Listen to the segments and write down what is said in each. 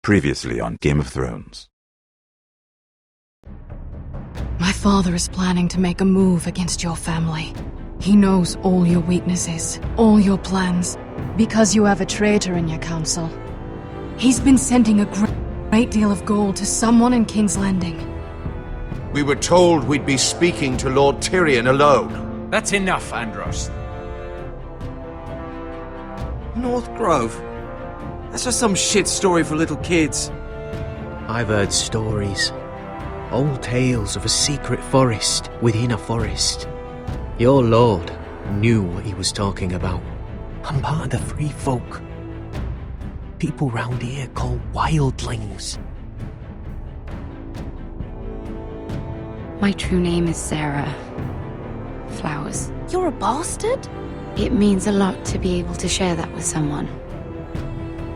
Previously on Game of Thrones. My father is planning to make a move against your family. He knows all your weaknesses, all your plans, because you have a traitor in your council. He's been sending a great deal of gold to someone in King's Landing. We were told we'd be speaking to Lord Tyrion alone. That's enough, Andros. North Grove? That's just some shit story for little kids. I've heard stories. Old tales of a secret forest within a forest. Your lord knew what he was talking about. I'm part of the free folk. People round here call wildlings. My true name is Sarah Flowers. You're a bastard? It means a lot to be able to share that with someone.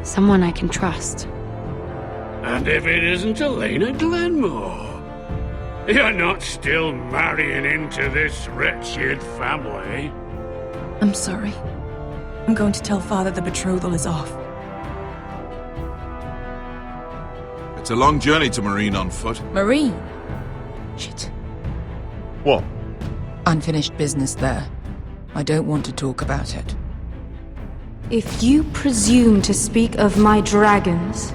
Someone I can trust. And if it isn't Elena Glenmore, you're not still marrying into this wretched family. I'm sorry. I'm going to tell Father the betrothal is off. It's a long journey to Marine on foot. Marine? Shit. What? Unfinished business there. I don't want to talk about it. If you presume to speak of my dragons,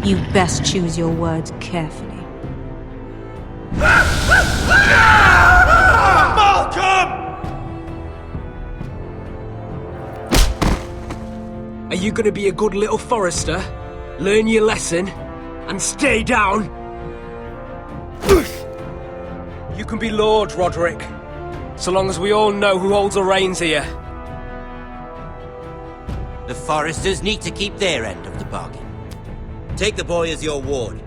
you best choose your words carefully. Malcolm! Are you gonna be a good little forester? Learn your lesson and stay down? You can be Lord, Roderick, so long as we all know who holds the reins here. The Foresters need to keep their end of the bargain. Take the boy as your ward.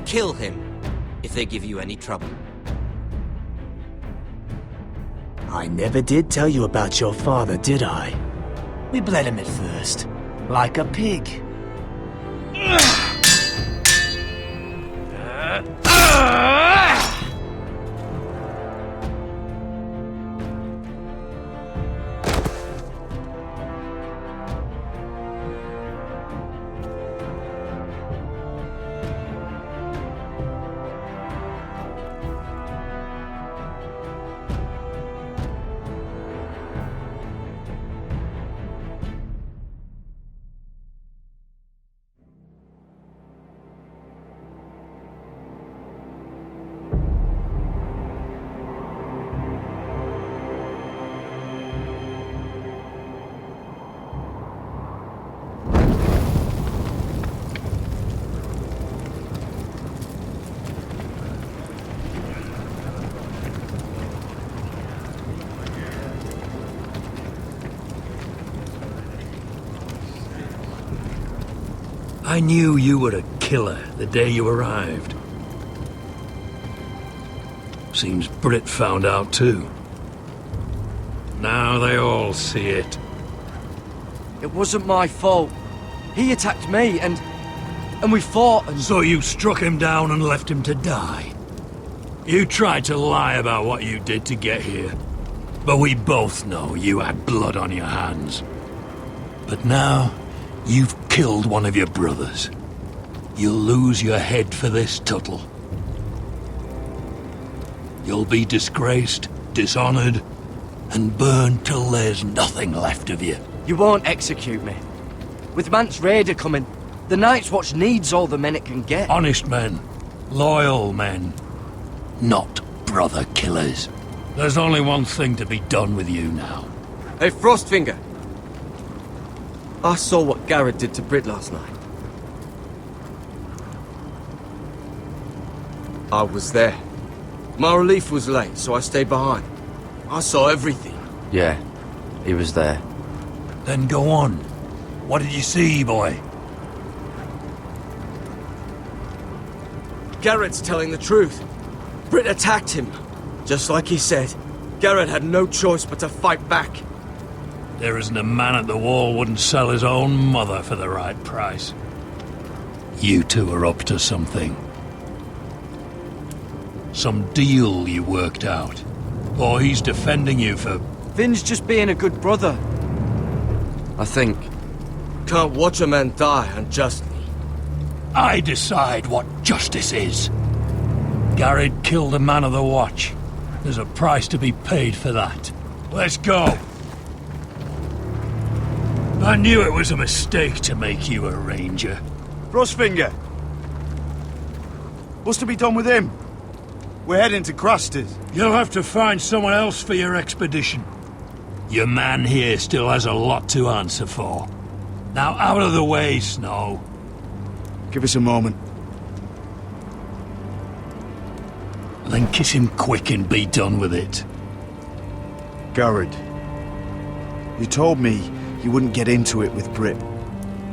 Kill him if they give you any trouble. I never did tell you about your father, did I? We bled him at first, like a pig. I knew you were a killer the day you arrived. Seems Britt found out too. Now they all see it. It wasn't my fault. He attacked me and we fought and... So you struck him down and left him to die. You tried to lie about what you did to get here. But we both know you had blood on your hands. But now, you've killed one of your brothers. You'll lose your head for this, Tuttle. You'll be disgraced, dishonored, and burned till there's nothing left of you. You won't execute me. With Mance Raider coming, the Night's Watch needs all the men it can get. Honest men. Loyal men. Not brother killers. There's only one thing to be done with you now. Hey, Frostfinger. I saw what Garrett did to Britt last night. I was there. My relief was late, so I stayed behind. I saw everything. Yeah, he was there. Then go on. What did you see, boy? Garrett's telling the truth. Britt attacked him. Just like he said, Garrett had no choice but to fight back. There isn't a man at the wall wouldn't sell his own mother for the right price. You two are up to something. Some deal you worked out. Or he's defending you for... Finn's just being a good brother. I think. Can't watch a man die unjustly. I decide what justice is. Garrett killed a man of the Watch. There's a price to be paid for that. Let's go. I knew it was a mistake to make you a ranger. Frostfinger! What's to be done with him? We're heading to Craster's. You'll have to find someone else for your expedition. Your man here still has a lot to answer for. Now out of the way, Snow. Give us a moment. Then kiss him quick and be done with it. Garrett, you told me you wouldn't get into it with Brit.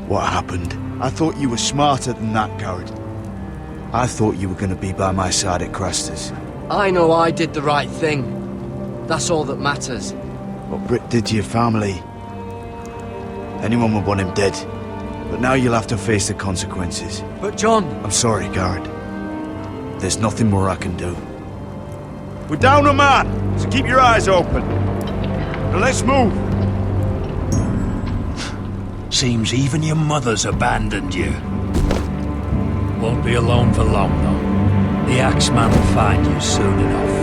What happened? I thought you were smarter than that, Garrett. I thought you were going to be by my side at Craster's. I know I did the right thing. That's all that matters. What Brit did to your family, anyone would want him dead. But now you'll have to face the consequences. But John... I'm sorry, Garrett. There's nothing more I can do. We're down a man, so keep your eyes open. Now let's move. Seems even your mother's abandoned you. Won't be alone for long, though. The Axeman will find you soon enough.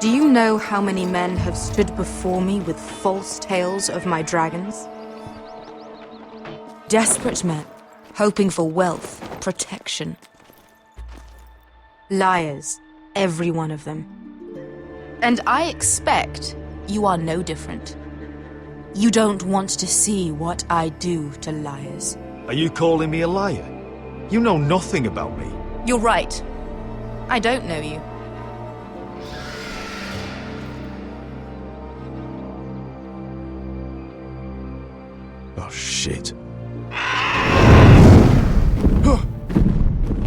Do you know how many men have stood before me with false tales of my dragons? Desperate men, hoping for wealth, protection. Liars, every one of them. And I expect you are no different. You don't want to see what I do to liars. Are you calling me a liar? You know nothing about me. You're right. I don't know you. Oh, shit.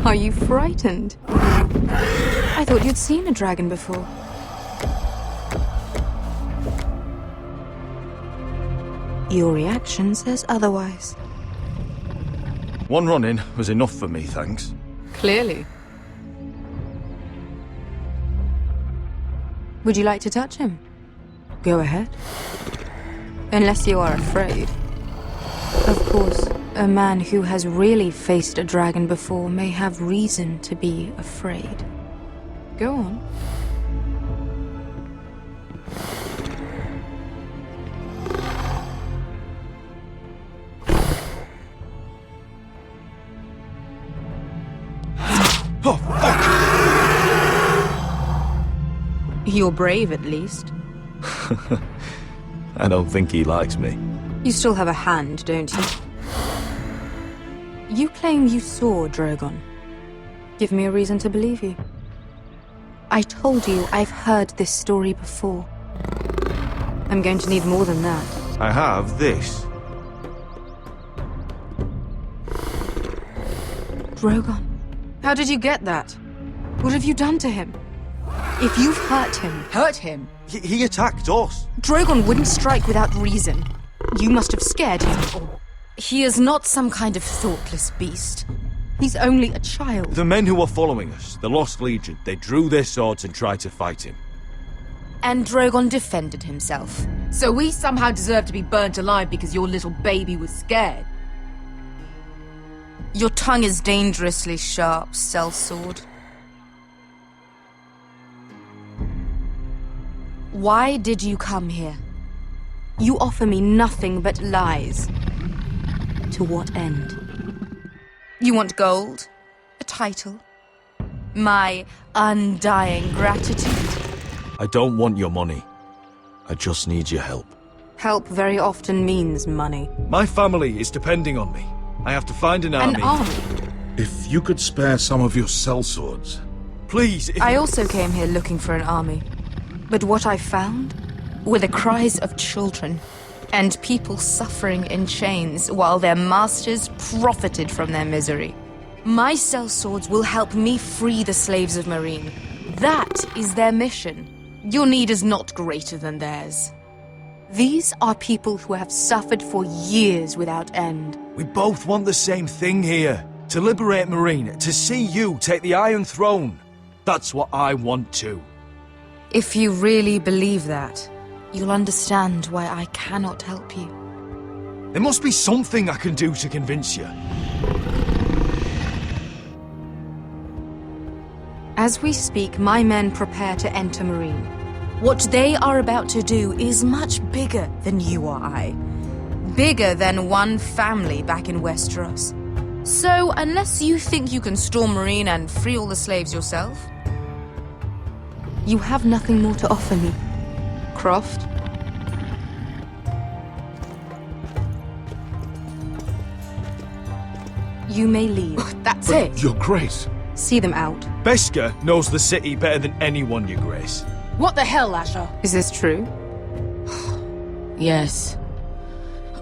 Are you frightened? I thought you'd seen a dragon before. Your reaction says otherwise. One run-in was enough for me, thanks. Clearly. Would you like to touch him? Go ahead. Unless you are afraid. Of course, a man who has really faced a dragon before may have reason to be afraid. Go on. Oh, fuck! You're brave, at least. I don't think he likes me. You still have a hand, don't you? You claim you saw Drogon. Give me a reason to believe you. I told you I've heard this story before. I'm going to need more than that. I have this. Drogon. How did you get that? What have you done to him? If you've hurt him... Hurt him? He attacked us. Drogon wouldn't strike without reason. You must have scared him. He is not some kind of thoughtless beast. He's only a child. The men who were following us, the Lost Legion, they drew their swords and tried to fight him. And Drogon defended himself. So we somehow deserve to be burnt alive because your little baby was scared? Your tongue is dangerously sharp, sellsword. Why did you come here? You offer me nothing but lies. To what end? You want gold? A title? My undying gratitude? I don't want your money. I just need your help. Help very often means money. My family is depending on me. I have to find an army. An army? If you could spare some of your sellswords. Please, I also came here looking for an army. But what I found were the cries of children and people suffering in chains while their masters profited from their misery. My sellswords will help me free the slaves of Meereen. That is their mission. Your need is not greater than theirs. These are people who have suffered for years without end. We both want the same thing here. To liberate Meereen, to see you take the Iron Throne. That's what I want too. If you really believe that, you'll understand why I cannot help you. There must be something I can do to convince you. As we speak, my men prepare to enter Meereen. What they are about to do is much bigger than you or I. Bigger than one family back in Westeros. So, unless you think you can storm Meereen and free all the slaves yourself, you have nothing more to offer me, Croft. You may leave. That's it. Your Grace. See them out. Beskar knows the city better than anyone, Your Grace. What the hell, Asher? Is this true? Yes.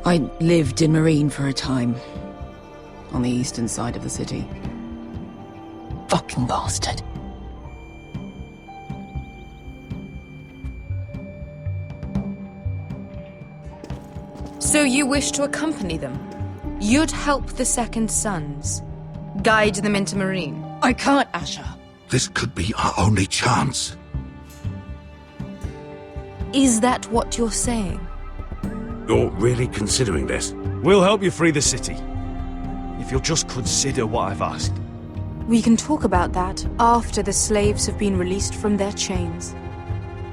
I lived in Meereen for a time. On the eastern side of the city. Fucking bastard. So you wish to accompany them? You'd help the Second Sons? Guide them into Meereen? I can't, Asher. This could be our only chance. Is that what you're saying? You're really considering this? We'll help you free the city. If you'll just consider what I've asked. We can talk about that after the slaves have been released from their chains.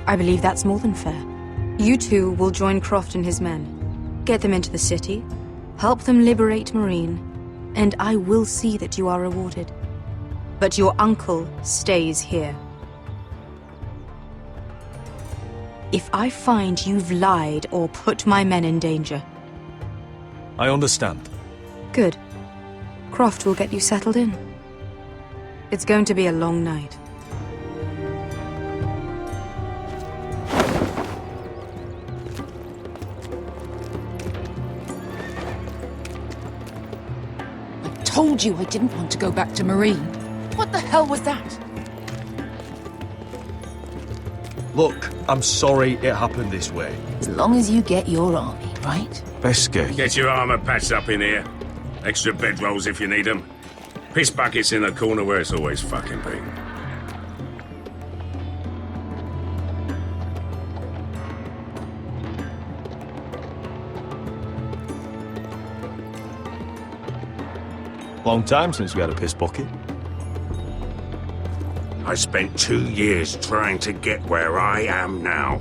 I believe that's more than fair. You two will join Croft and his men. Get them into the city, help them liberate Meereen, and I will see that you are rewarded. But your uncle stays here. If I find you've lied or put my men in danger... I understand. Good. Croft will get you settled in. It's going to be a long night. I told you I didn't want to go back to Meereen. What the hell was that? Look, I'm sorry it happened this way. As long as you get your army, right? Beskar. Get your armor patched up in here. Extra bedrolls if you need them. Piss buckets in the corner where it's always fucking been. Long time since we had a piss bucket. I spent 2 years trying to get where I am now.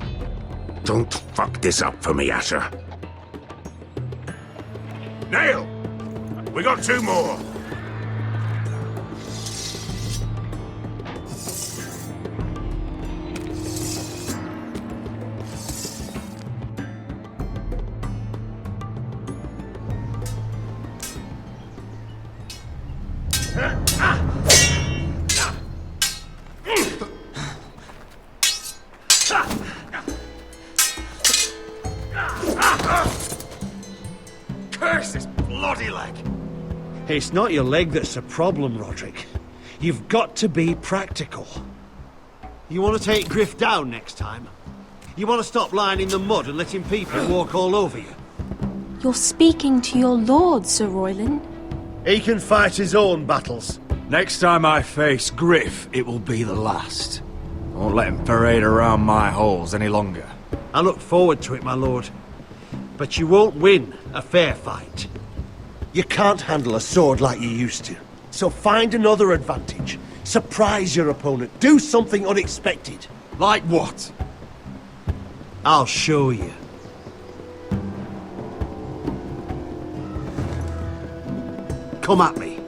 Don't fuck this up for me, Asher. Nail! We got 2 more! Curse this bloody leg! It's not your leg that's the problem, Roderick. You've got to be practical. You want to take Griff down next time? You want to stop lying in the mud and letting people walk all over you? You're speaking to your lord, Sir Royland. He can fight his own battles. Next time I face Griff, it will be the last. I won't let him parade around my halls any longer. I look forward to it, my lord. But you won't win a fair fight. You can't handle a sword like you used to. So find another advantage. Surprise your opponent. Do something unexpected. Like what? I'll show you. Come at me.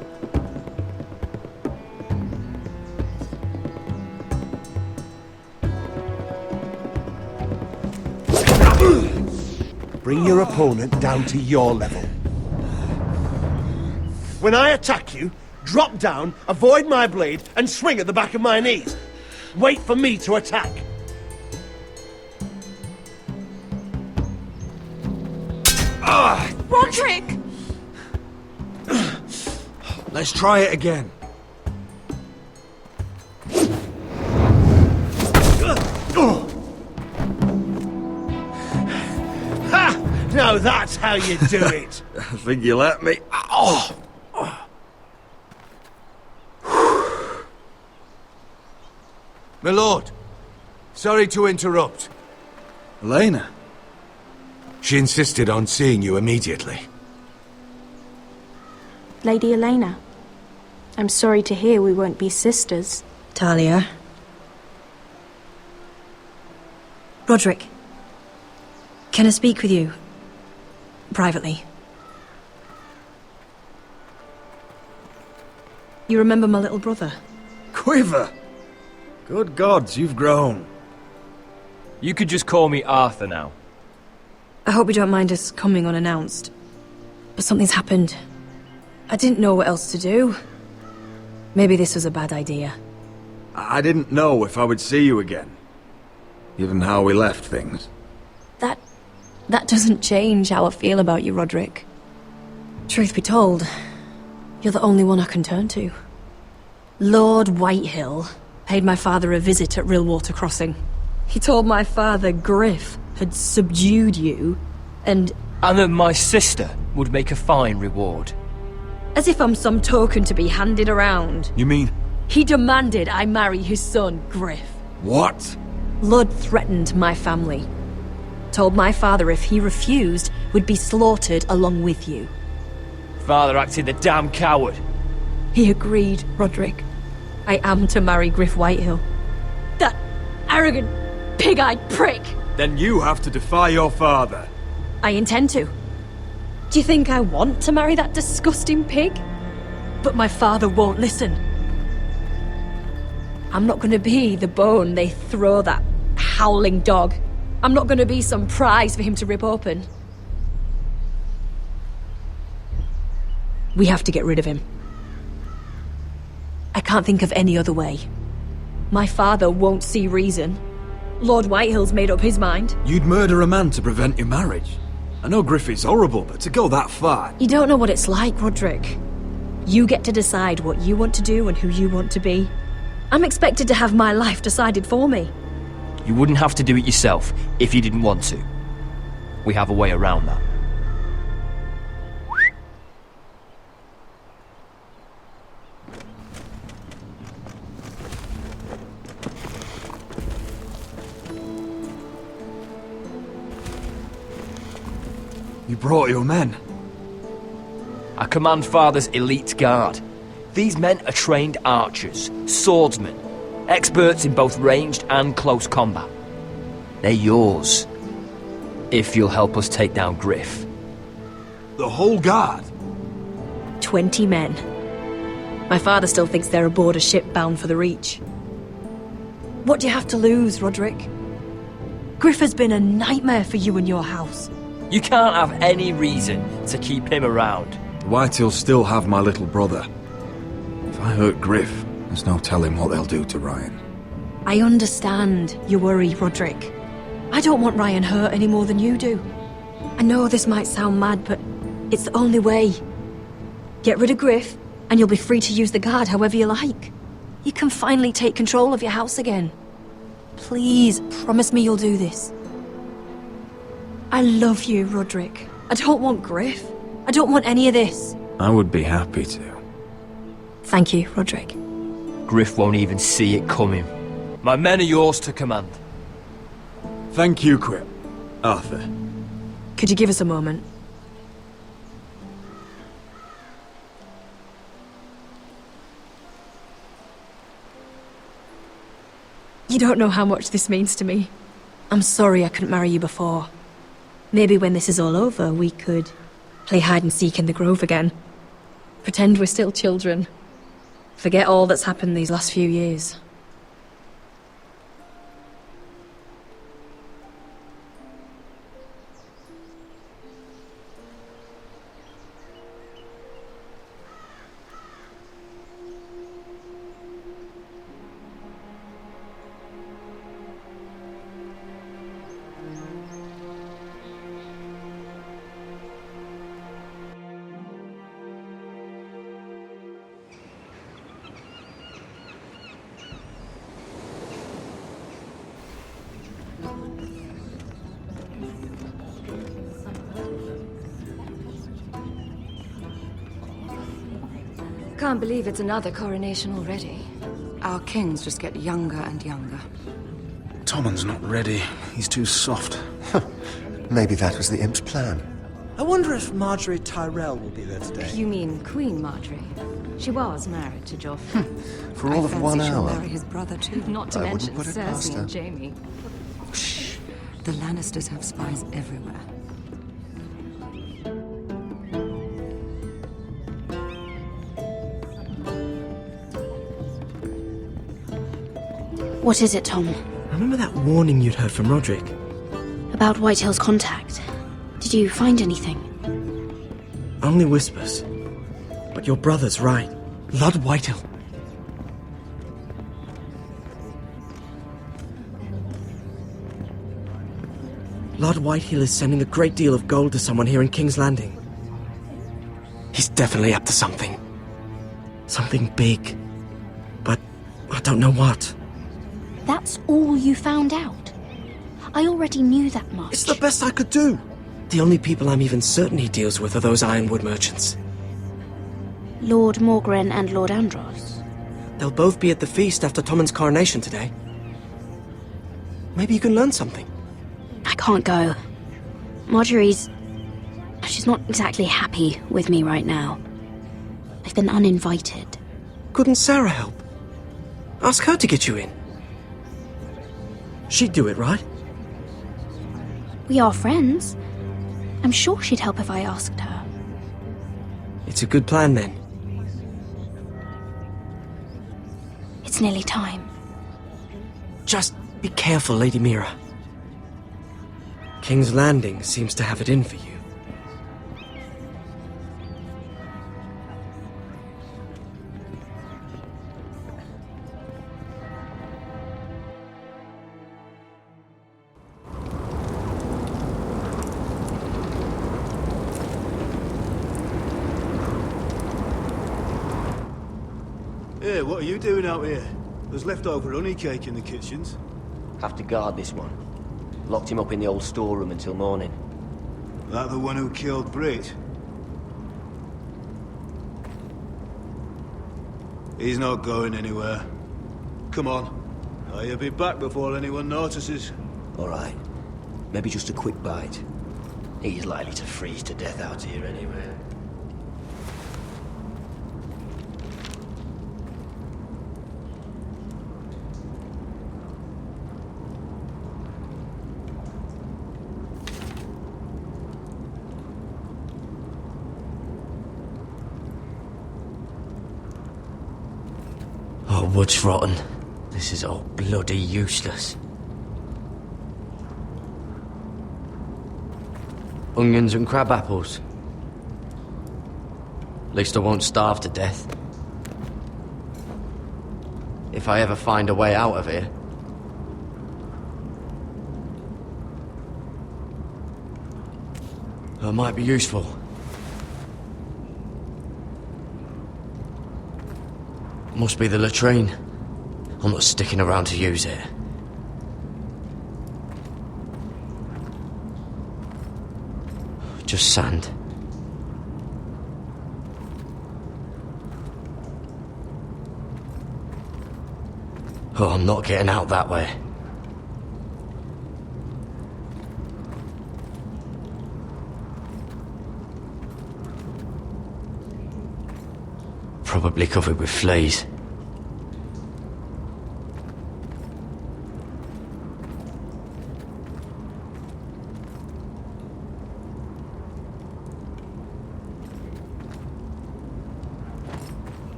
Bring your opponent down to your level. When I attack you, drop down, avoid my blade, and swing at the back of my knees. Wait for me to attack. Roderick! Let's try it again. Ha! Now that's how you do it. I think you let me. Oh! My lord, sorry to interrupt. Elena? She insisted on seeing you immediately. Lady Elena, I'm sorry to hear we won't be sisters. Talia. Roderick. Can I speak with you? Privately. You remember my little brother? Quiver! Good gods, you've grown. You could just call me Arthur now. I hope you don't mind us coming unannounced. But something's happened. I didn't know what else to do. Maybe this was a bad idea. I didn't know if I would see you again. Given how we left things. That doesn't change how I feel about you, Roderick. Truth be told, you're the only one I can turn to. Lord Whitehill paid my father a visit at Rillwater Crossing. He told my father Griff had subdued you, and that my sister would make a fine reward. As if I'm some token to be handed around. You mean? He demanded I marry his son, Griff. What? Lud threatened my family. Told my father if he refused, we'd be slaughtered along with you. Father acted the damn coward. He agreed, Roderick. I am to marry Griff Whitehill. That arrogant, pig-eyed prick! Then you have to defy your father. I intend to. Do you think I want to marry that disgusting pig? But my father won't listen. I'm not gonna be the bone they throw that howling dog. I'm not gonna be some prize for him to rip open. We have to get rid of him. I can't think of any other way. My father won't see reason. Lord Whitehill's made up his mind. You'd murder a man to prevent your marriage. I know Griff is horrible, but to go that far... You don't know what it's like, Roderick. You get to decide what you want to do and who you want to be. I'm expected to have my life decided for me. You wouldn't have to do it yourself if you didn't want to. We have a way around that. You brought your men. I command Father's elite guard. These men are trained archers, swordsmen, experts in both ranged and close combat. They're yours, if you'll help us take down Griff. The whole guard? 20 men. My father still thinks they're aboard a ship bound for the Reach. What do you have to lose, Roderick? Griff has been a nightmare for you and your house. You can't have any reason to keep him around. The Whitehills still have my little brother. If I hurt Griff, there's no telling what they'll do to Ryan. I understand your worry, Roderick. I don't want Ryan hurt any more than you do. I know this might sound mad, but it's the only way. Get rid of Griff, and you'll be free to use the guard however you like. You can finally take control of your house again. Please, promise me you'll do this. I love you, Roderick. I don't want Griff. I don't want any of this. I would be happy to. Thank you, Roderick. Griff won't even see it coming. My men are yours to command. Thank you, Quip. Arthur. Could you give us a moment? You don't know how much this means to me. I'm sorry I couldn't marry you before. Maybe when this is all over, we could play hide and seek in the grove again. Pretend we're still children. Forget all that's happened these last few years. Can't believe it's another coronation already. Our kings just get younger and younger. Tommen's not ready. He's too soft. Maybe that was the imp's plan. I wonder if Marjorie Tyrell will be there today. You mean Queen Marjorie? She was married to Joffrey. For all of 1 she'll hour. marry his brother too, not to I wouldn't mention put it past Cersei her. and Jaime. Shh. The Lannisters have spies everywhere. What is it, Tom? Remember that warning you'd heard from Roderick? About Whitehill's contact. Did you find anything? Only whispers. But your brother's right. Lord Whitehill. Lord Whitehill is sending a great deal of gold to someone here in King's Landing. He's definitely up to something. Something big. But I don't know what. That's all you found out? I already knew that much. It's the best I could do. The only people I'm even certain he deals with are those ironwood merchants. Lord Morgren and Lord Andros. They'll both be at the feast after Tommen's coronation today. Maybe you can learn something. I can't go. Marjorie's... she's not exactly happy with me right now. I've been uninvited. Couldn't Sarah help? Ask her to get you in. She'd do it, right? We are friends. I'm sure she'd help if I asked her. It's a good plan, then. It's nearly time. Just be careful, Lady Mira. King's Landing seems to have it in for you. Hey, what are you doing out here? There's leftover honey cake in the kitchens. Have to guard this one. Locked him up in the old storeroom until morning. That the one who killed Brit? He's not going anywhere. Come on. I'll be back before anyone notices. All right. Maybe just a quick bite. He's likely to freeze to death out here anyway. Oh, wood's rotten. This is all bloody useless. Onions and crab apples. At least I won't starve to death. If I ever find a way out of here. That might be useful. Must be the latrine. I'm not sticking around to use it. Just sand. Oh, I'm not getting out that way. Probably covered with fleas.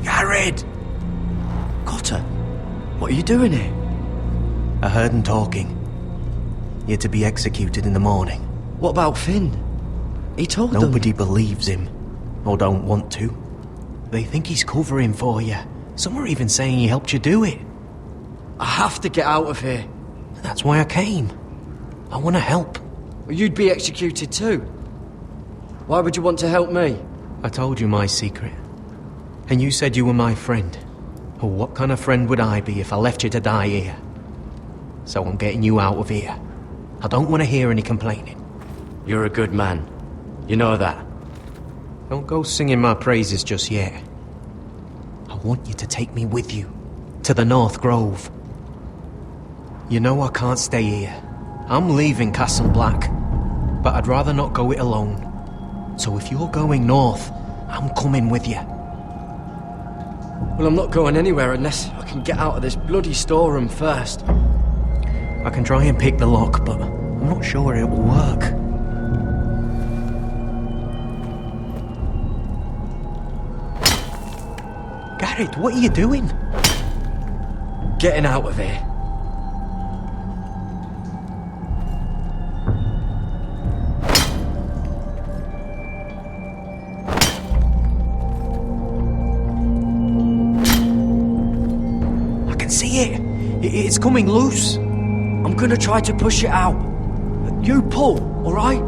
Jared! Cotter, what are you doing here? I heard him talking. You're to be executed in the morning. What about Finn? He told them... Nobody believes him. Or don't want to. They think he's covering for you. Some are even saying he helped you do it. I have to get out of here. That's why I came. I want to help. Well, you'd be executed too. Why would you want to help me? I told you my secret. And you said you were my friend. Well, what kind of friend would I be if I left you to die here? So I'm getting you out of here. I don't want to hear any complaining. You're a good man. You know that. Don't go singing my praises just yet. I want you to take me with you. To the North Grove. You know I can't stay here. I'm leaving Castle Black. But I'd rather not go it alone. So if you're going north, I'm coming with you. Well, I'm not going anywhere unless I can get out of this bloody storeroom first. I can try and pick the lock, but I'm not sure it will work. Garrett, what are you doing? Getting out of here. I can see it. It's coming loose. I'm gonna try to push it out. You pull, alright?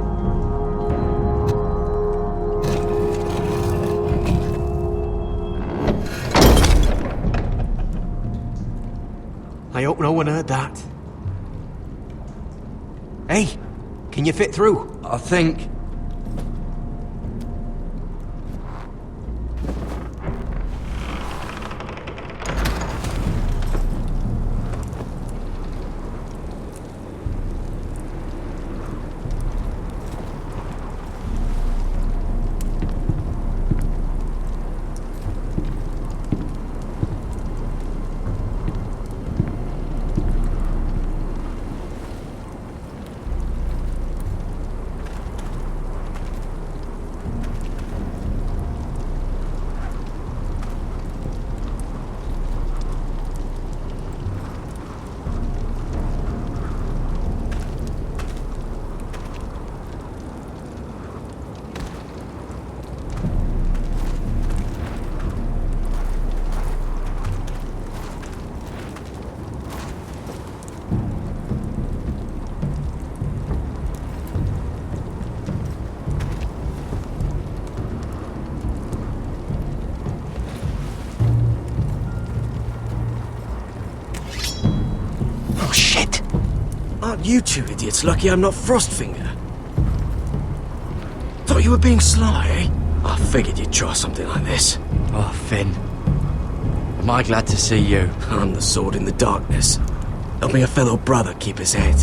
I hope no one heard that. Hey, can you fit through? I think... Aren't you two idiots lucky I'm not Frostfinger? Thought you were being sly, eh? I figured you'd try something like this. Oh, Finn. Am I glad to see you? I'm the sword in the darkness. Helping a fellow brother keep his head.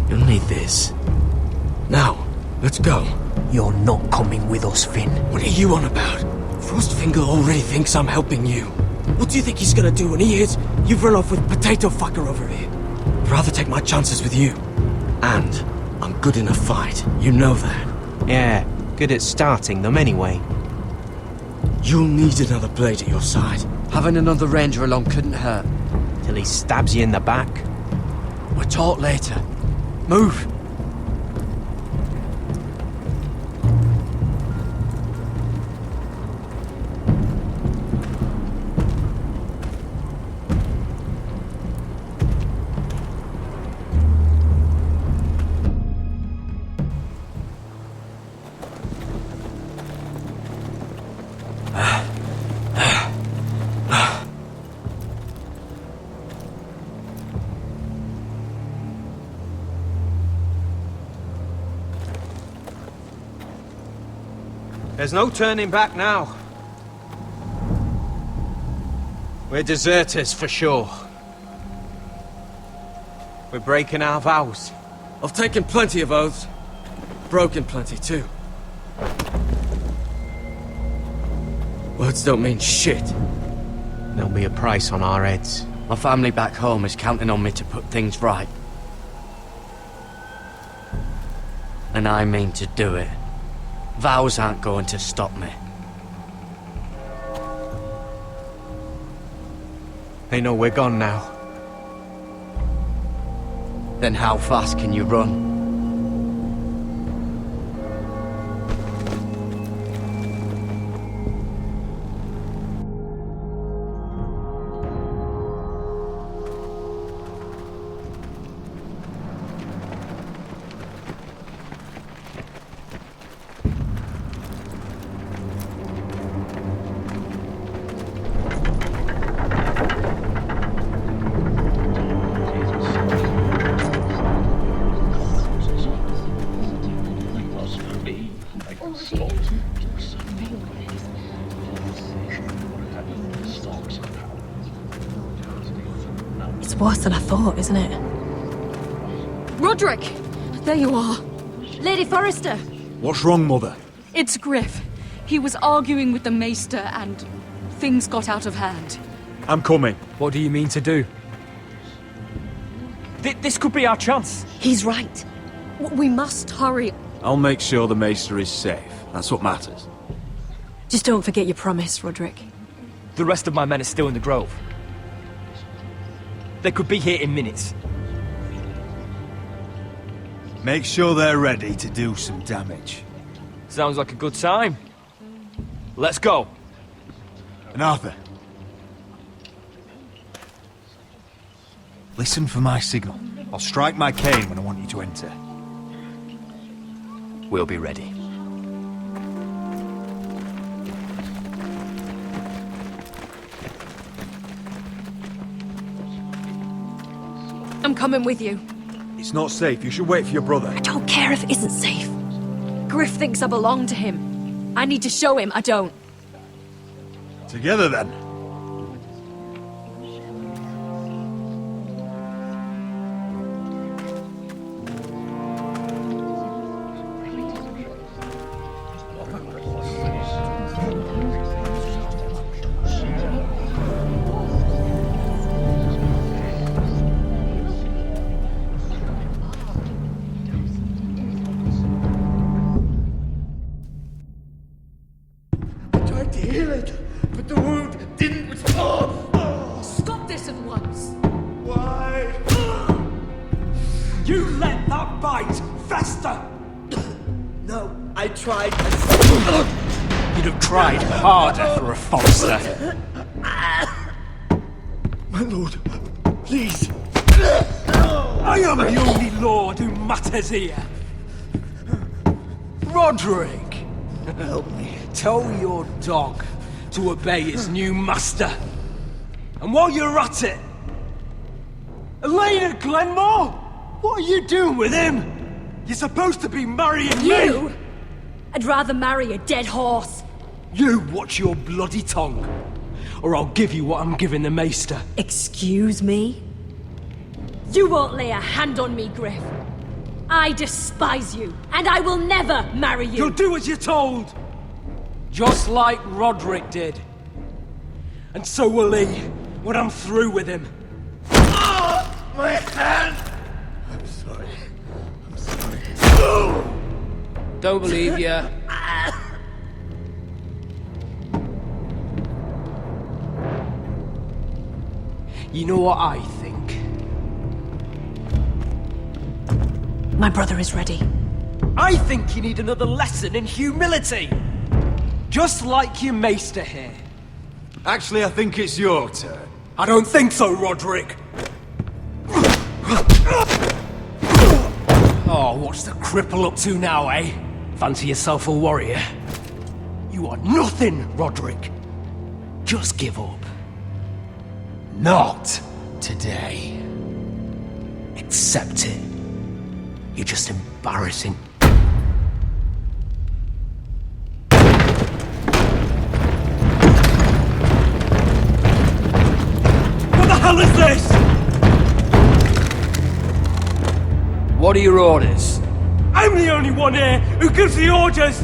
You'll need this. Now, let's go. You're not coming with us, Finn. What are you on about? Frostfinger already thinks I'm helping you. What do you think he's gonna do when he hears you've run off with Potato Fucker over here? I'd rather take my chances with you. And I'm good in a fight. You know that. Yeah, good at starting them anyway. You'll need another blade at your side. Having another ranger along couldn't hurt. Till he stabs you in the back. We'll talk later. Move! There's no turning back now. We're deserters for sure. We're breaking our vows. I've taken plenty of oaths. Broken plenty, too. Words don't mean shit. There'll be a price on our heads. My family back home is counting on me to put things right. And I mean to do it. Vows aren't going to stop me. They know we're gone now. Then how fast can you run? It's worse than I thought, isn't it? Roderick! There you are. Lady Forrester! What's wrong, Mother? It's Griff. He was arguing with the Maester and things got out of hand. I'm coming. What do you mean to do? This could be our chance. He's right. We must hurry. I'll make sure the Maester is safe. That's what matters. Just don't forget your promise, Roderick. The rest of my men are still in the grove. They could be here in minutes. Make sure they're ready to do some damage. Sounds like a good time. Let's go. And Arthur, listen for my signal. I'll strike my cane when I want you to enter. We'll be ready. I'm coming with you. It's not safe. You should wait for your brother. I don't care if it isn't safe. Griff thinks I belong to him. I need to show him I don't. Together, then. You'd have tried harder for a Forrester. My lord, please. I am the only lord who matters here. Roderick! Help me. Tell your dog to obey his new master. And while you're at it, Elena Glenmore? What are you doing with him? You're supposed to be marrying You? me! I'd rather marry a dead horse. You watch your bloody tongue, or I'll give you what I'm giving the Maester. Excuse me? You won't lay a hand on me, Griff. I despise you, and I will never marry you. You'll do as you're told! Just like Roderick did. And so will he, when I'm through with him. My hand! I'm sorry. I'm sorry. Don't believe ya. You know what I think? My brother is ready. I think you need another lesson in humility. Just like your Maester here. Actually, I think it's your turn. I don't think so, Roderick. Oh, what's the cripple up to now, eh? Fancy yourself a warrior? You are nothing, Roderick. Just give up. Not today. Accept it. You're just embarrassing. What are your orders? I'm the only one here who gives the orders!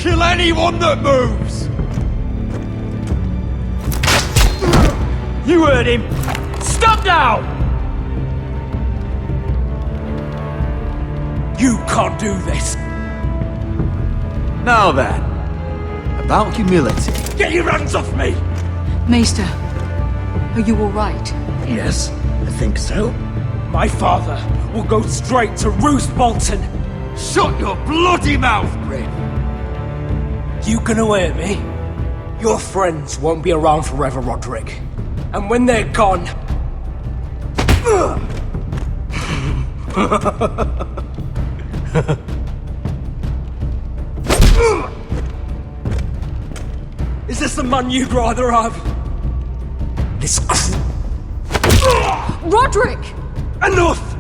Kill anyone that moves! You heard him! Stop now! You can't do this! Now then, about humility. Get your hands off me! Maester, are you alright? Yes, I think so. My father will go straight to Roose Bolton! Shut your bloody mouth, Grim! You can hear me? Your friends won't be around forever, Roderick. And when they're gone... Is this the man you'd rather have? This Roderick! Enough!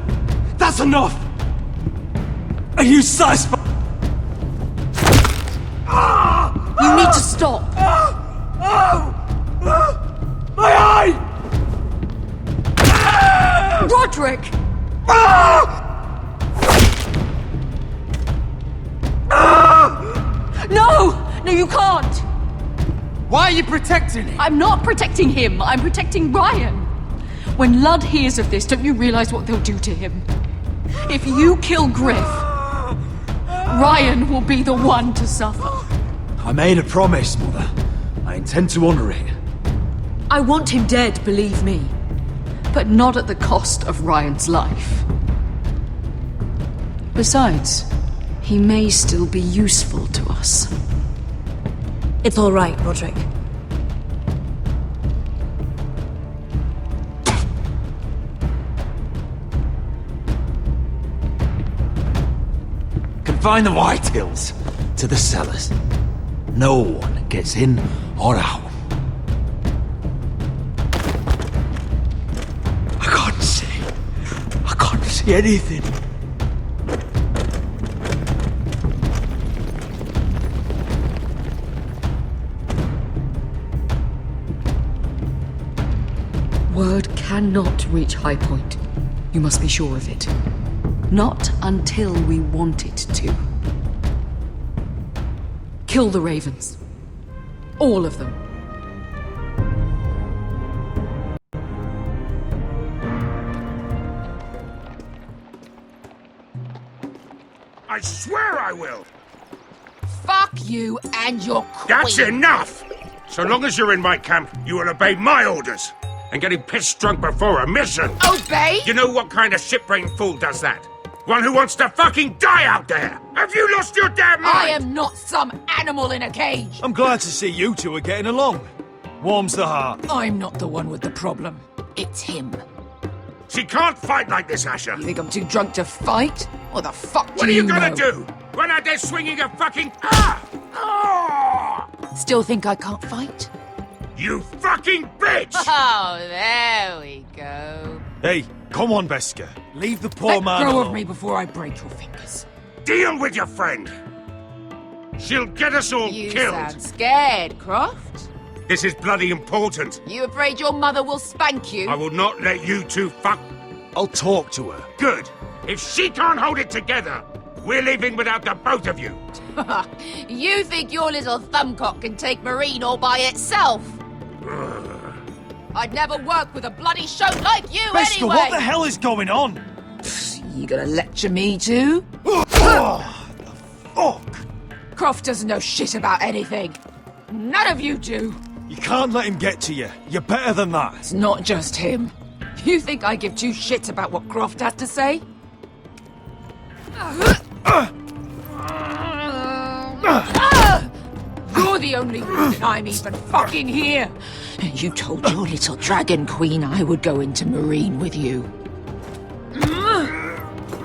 That's enough! Are you satisfied? You need to stop! My eye! Roderick! No! No, you can't! Why are you protecting him? I'm not protecting him. I'm protecting Ryan. When Ludd hears of this, don't you realize what they'll do to him? If you kill Griff, Ryan will be the one to suffer. I made a promise, Mother. I intend to honor it. I want him dead, believe me. But not at the cost of Ryan's life. Besides, he may still be useful to us. It's all right, Roderick. Confine the Whitehills to the cellars. No one gets in or out. I can't see anything. Word cannot reach High Point. You must be sure of it. Not until we want it to. Kill the ravens. All of them. I swear I will! Fuck you and your queen. That's enough! So long as you're in my camp, you will obey my orders. And getting pissed drunk before a mission. Obey? You know what kind of shit-brained fool does that? One who wants to fucking die out there! Have you lost your damn mind? I am not some animal in a cage. I'm glad to see you two are getting along. Warms the heart. I'm not the one with the problem. It's him. She can't fight like this, Asher. You think I'm too drunk to fight? What the fuck do What are you know? gonna do? Run out there swinging a fucking... Still think I can't fight? You fucking bitch! Oh, there we go. Hey, come on, Beska. Leave the poor Let man go alone. of me before I break your fingers. Deal with your friend. She'll get us all You killed. sound scared, Croft. This is bloody important. You afraid your mother will spank you? I will not let you two fuck... I'll talk to her. Good. If she can't hold it together, we're leaving without the both of you. You think your little thumbcock can take Marine all by itself? I'd never work with a bloody show like you Beska, anyway! what the hell is going on? You gonna lecture me too? Fuck! Croft doesn't know shit about anything. None of you do. You can't let him get to you. You're better than that. It's not just him. You think I give two shits about what Croft has to say? You're the only reason I'm even fucking here. You told your little dragon queen I would go into Marine with you.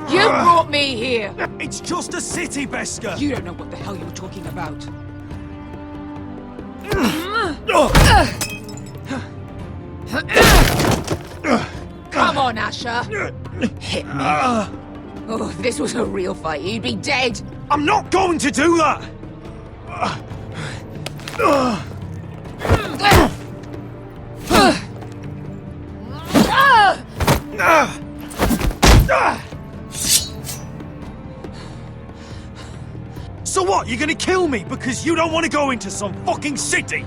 You brought me here. It's just a city, Beska. You don't know what the hell you're talking about. Come on, Asher. Hit me. Oh, if this was a real fight, you'd be dead. I'm not going to do that! What, you're gonna kill me because you don't want to go into some fucking city?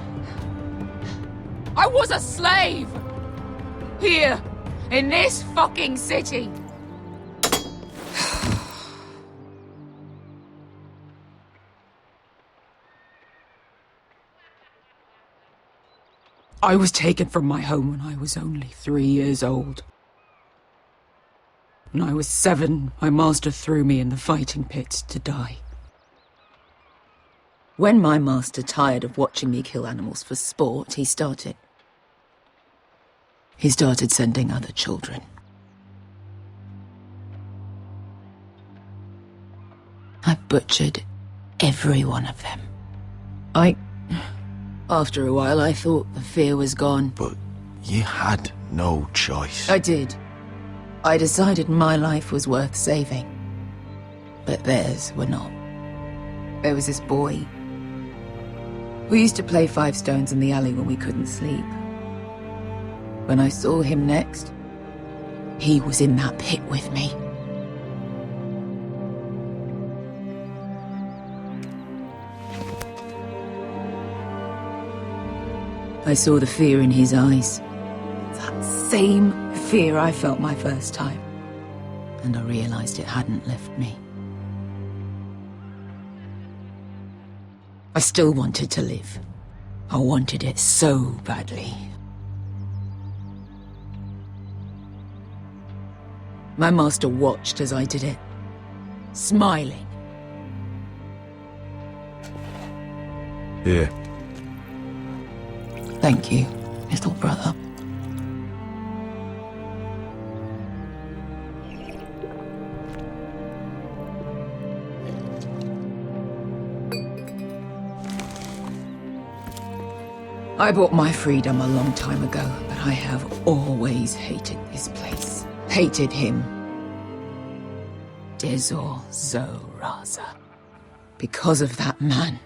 I was a slave! Here, in this fucking city! I was taken from my home when I was only 3 years old. When I was 7, my master threw me in the fighting pits to die. When my master tired of watching me kill animals for sport, he started sending other children. I butchered every one of them. After a while, I thought the fear was gone. But you had no choice. I did. I decided my life was worth saving. But theirs were not. There was this boy. We used to play 5 stones in the alley when we couldn't sleep. When I saw him next, he was in that pit with me. I saw the fear in his eyes. That same fear I felt my first time. And I realized it hadn't left me. I still wanted to live. I wanted it so badly. My master watched as I did it, smiling. Here. Thank you, little brother. I bought my freedom a long time ago, but I have always hated this place. Hated him. Dezor Zoraza. Because of that man.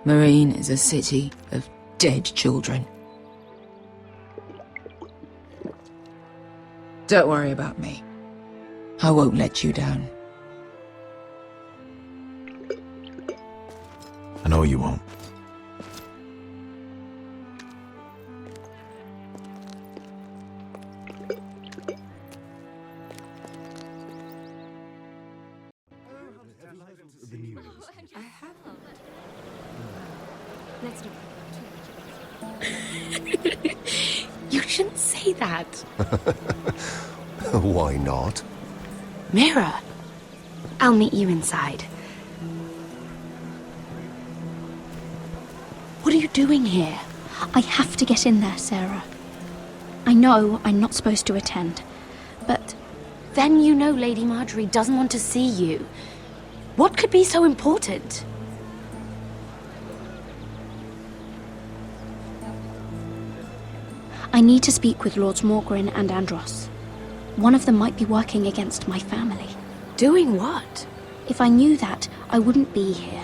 Marine is a city of dead children. Don't worry about me. I won't let you down. I know you won't. You shouldn't say that. Why not? Mira, I'll meet you inside. What are you doing here? I have to get in there, Sarah. I know I'm not supposed to attend, but then you know Lady Marjorie doesn't want to see you. What could be so important? I need to speak with Lords Morgrin and Andros. One of them might be working against my family. Doing what? If I knew that, I wouldn't be here.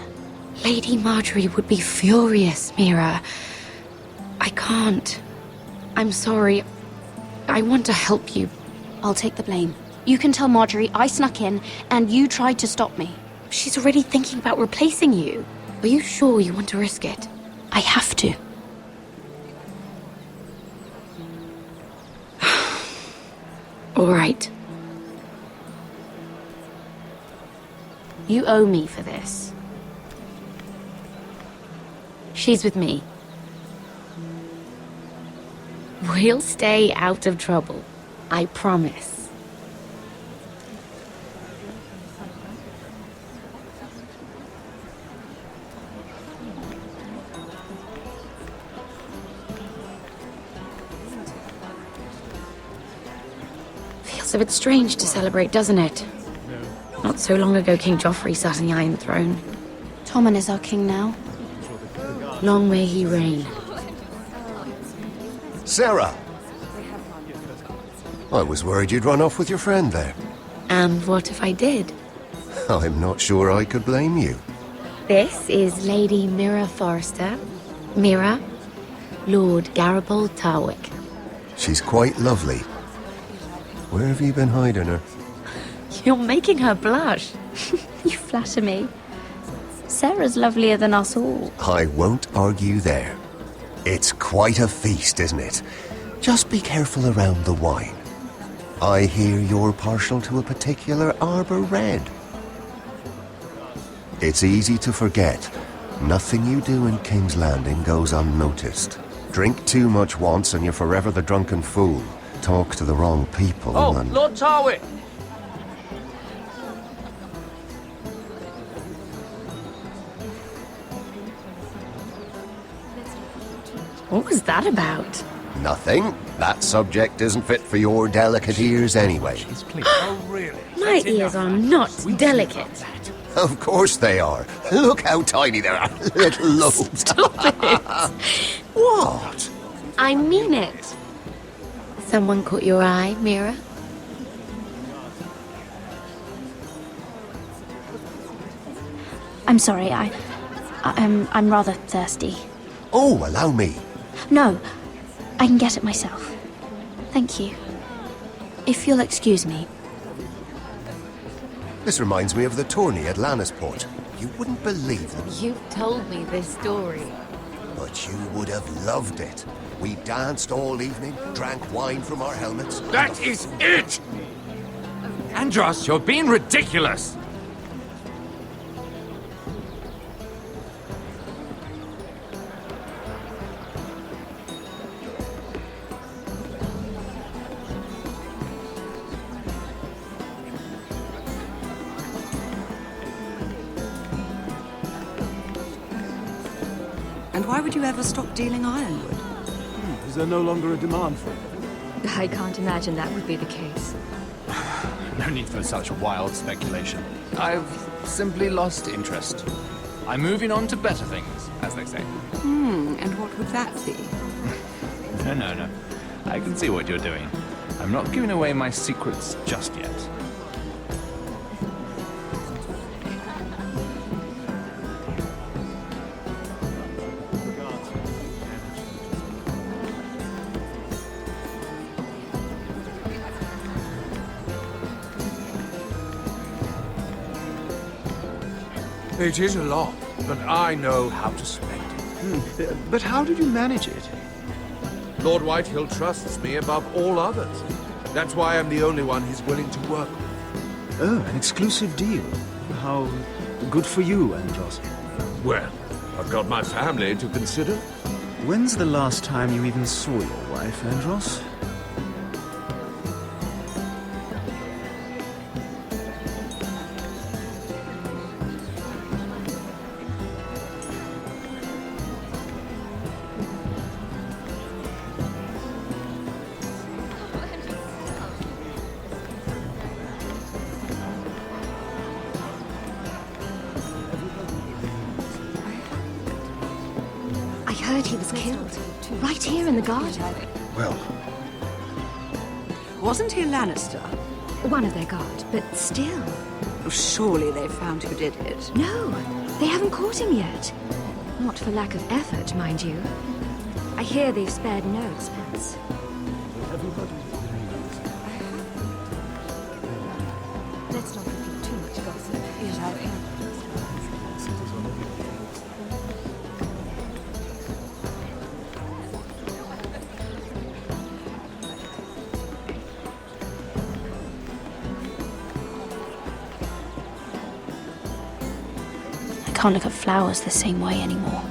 Lady Marjorie would be furious, Mira. I can't. I'm sorry. I want to help you. I'll take the blame. You can tell Marjorie I snuck in and you tried to stop me. She's already thinking about replacing you. Are you sure you want to risk it? I have to. All right. You owe me for this. She's with me. We'll stay out of trouble. I promise. Feels a bit strange to celebrate, doesn't it? Not so long ago, King Joffrey sat on the Iron Throne. Tommen is our king now. Long may he reign. Sarah! I was worried you'd run off with your friend there. And what if I did? I'm not sure I could blame you. This is Lady Mira Forrester. Mira, Lord Garibald Tarwick. She's quite lovely. Where have you been hiding her? You're making her blush. You flatter me. Sarah's lovelier than us all. I won't argue there. It's quite a feast, isn't it? Just be careful around the wine. I hear you're partial to a particular Arbor Red. It's easy to forget. Nothing you do in King's Landing goes unnoticed. Drink too much once and you're forever the drunken fool. Talk to the wrong people and... Lord Tarwick! What was that about? Nothing. That subject isn't fit for your delicate ears anyway. Oh, really? My ears are not delicate. Of course they are. Look how tiny they are. Little lobes. Stop it. What? I mean it. Someone caught your eye, Mira? I'm sorry, I'm rather thirsty. Oh, allow me. No, I can get it myself. Thank you. If you'll excuse me. This reminds me of the tourney at Lannisport. You wouldn't believe them. You've told me this story. But you would have loved it. We danced all evening, drank wine from our helmets. That is it! Andros, you're being ridiculous! And why would you ever stop dealing ironwood? Is there no longer a demand for it? I can't imagine that would be the case. No need for such wild speculation. I've simply lost interest. I'm moving on to better things, as they say. And what would that be? No. I can see what you're doing. I'm not giving away my secrets just yet. It is a lot, but I know how to spend it. But how did you manage it? Lord Whitehill trusts me above all others. That's why I'm the only one he's willing to work with. Oh, an exclusive deal. How good for you, Andros. Well, I've got my family to consider. When's the last time you even saw your wife, Andros? I heard he was killed. Right here in the garden. Well... Wasn't he a Lannister? One of their guard, but still. Oh, surely they found who did it. No, they haven't caught him yet. Not for lack of effort, mind you. I hear they've spared no expense. Let's not repeat too much gossip. Yes, I... I can't look at flowers the same way anymore.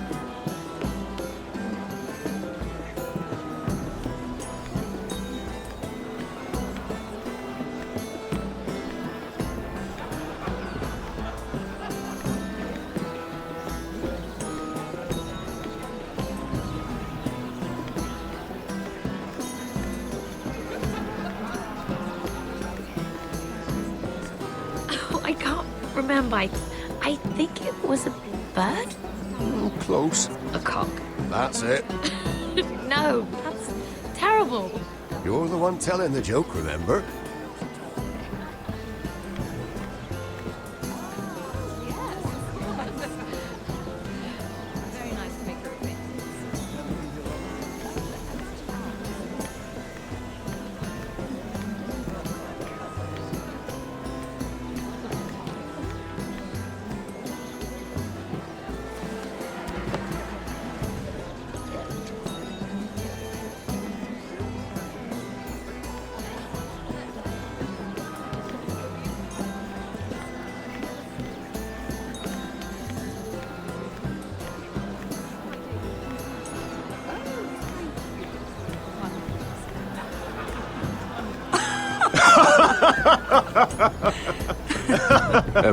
Oh, I can't remember. I think it was a bird? Oh, close. A cock. That's it. No, that's terrible. You're the one telling the joke, remember?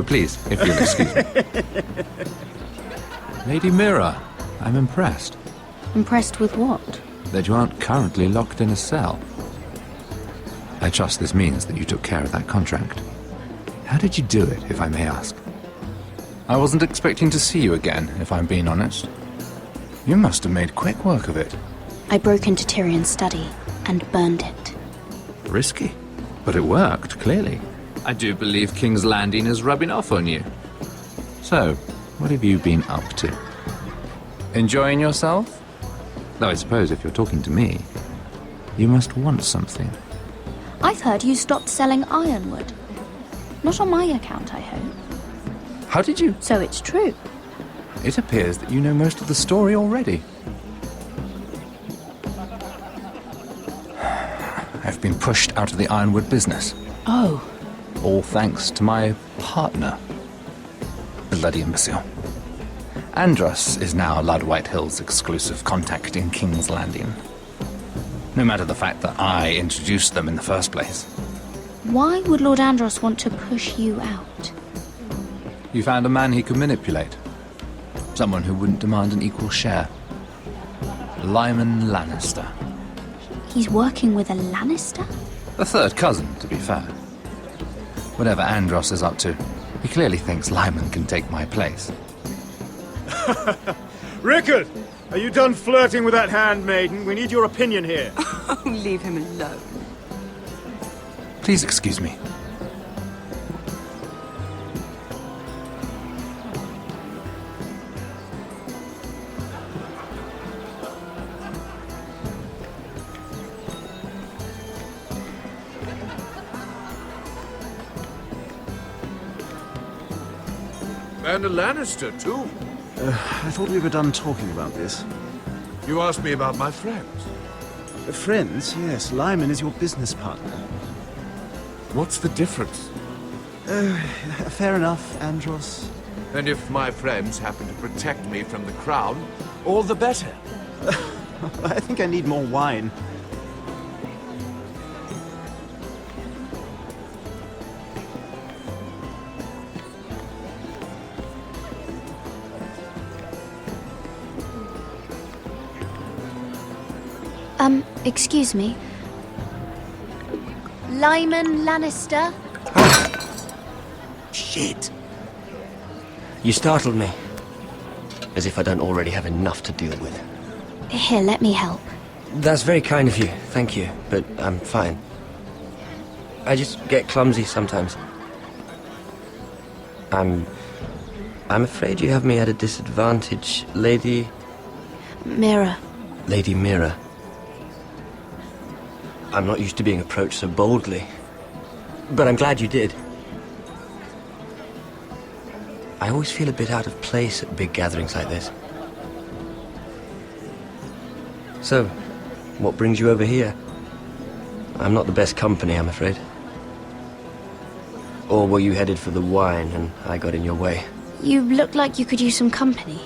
Please, if you'll excuse me. Lady Mira, I'm impressed Impressed with what? that you aren't currently locked in a cell. I trust this means that you took care of that contract. How did you do it, if I may ask? I wasn't expecting to see you again, if I'm being honest. You must have made quick work of it. I broke into Tyrion's study and burned it. Risky, but it worked, clearly. I do believe King's Landing is rubbing off on you. So, what have you been up to? Enjoying yourself? Though I suppose if you're talking to me, you must want something. I've heard you stopped selling ironwood. Not on my account, I hope. How did you? So it's true. It appears that you know most of the story already. I've been pushed out of the ironwood business. Oh. All thanks to my partner. Bloody imbecile. Andros is now Lord Whitehill's exclusive contact in King's Landing. No matter the fact that I introduced them in the first place. Why would Lord Andros want to push you out? You found a man he could manipulate. Someone who wouldn't demand an equal share. Lyman Lannister. He's working with a Lannister? A third cousin, to be fair. Whatever Andros is up to, he clearly thinks Lyman can take my place. Rickard! Are you done flirting with that handmaiden? We need your opinion here. Oh, leave him alone. Please excuse me. And a Lannister, too. I thought we were done talking about this. You asked me about my friends. Friends? Yes, Lyman is your business partner. What's the difference? Fair enough, Andros. And if my friends happen to protect me from the crown, all the better. I think I need more wine. Excuse me. Lyman Lannister? Shit. You startled me. As if I don't already have enough to deal with. Here, let me help. That's very kind of you, thank you, but I'm fine. I just get clumsy sometimes. I'm afraid you have me at a disadvantage, Lady... Mira. Lady Mira. I'm not used to being approached so boldly. But I'm glad you did. I always feel a bit out of place at big gatherings like this. So, what brings you over here? I'm not the best company, I'm afraid. Or were you headed for the wine and I got in your way? You look like you could use some company.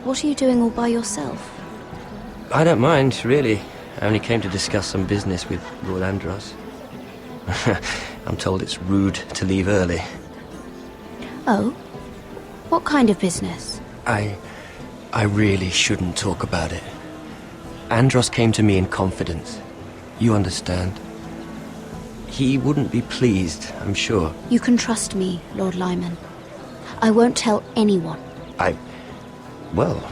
What are you doing all by yourself? I don't mind, really. I only came to discuss some business with Lord Andros. I'm told it's rude to leave early. Oh? What kind of business? I really shouldn't talk about it. Andros came to me in confidence. You understand? He wouldn't be pleased, I'm sure. You can trust me, Lord Lyman. I won't tell anyone. Well,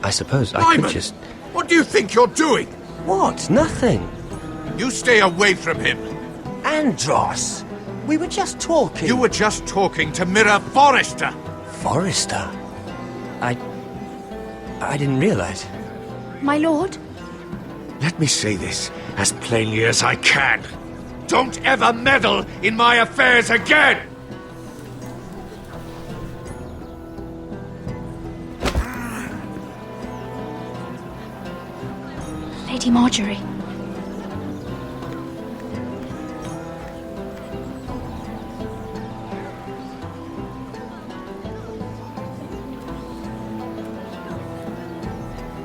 I suppose I Lyman! could just... What do you think you're doing? What? Nothing. You stay away from him. Andros! We were just talking. You were just talking to Mira Forrester. Forrester? I didn't realize. My lord? Let me say this as plainly as I can. Don't ever meddle in my affairs again! Lady Marjorie.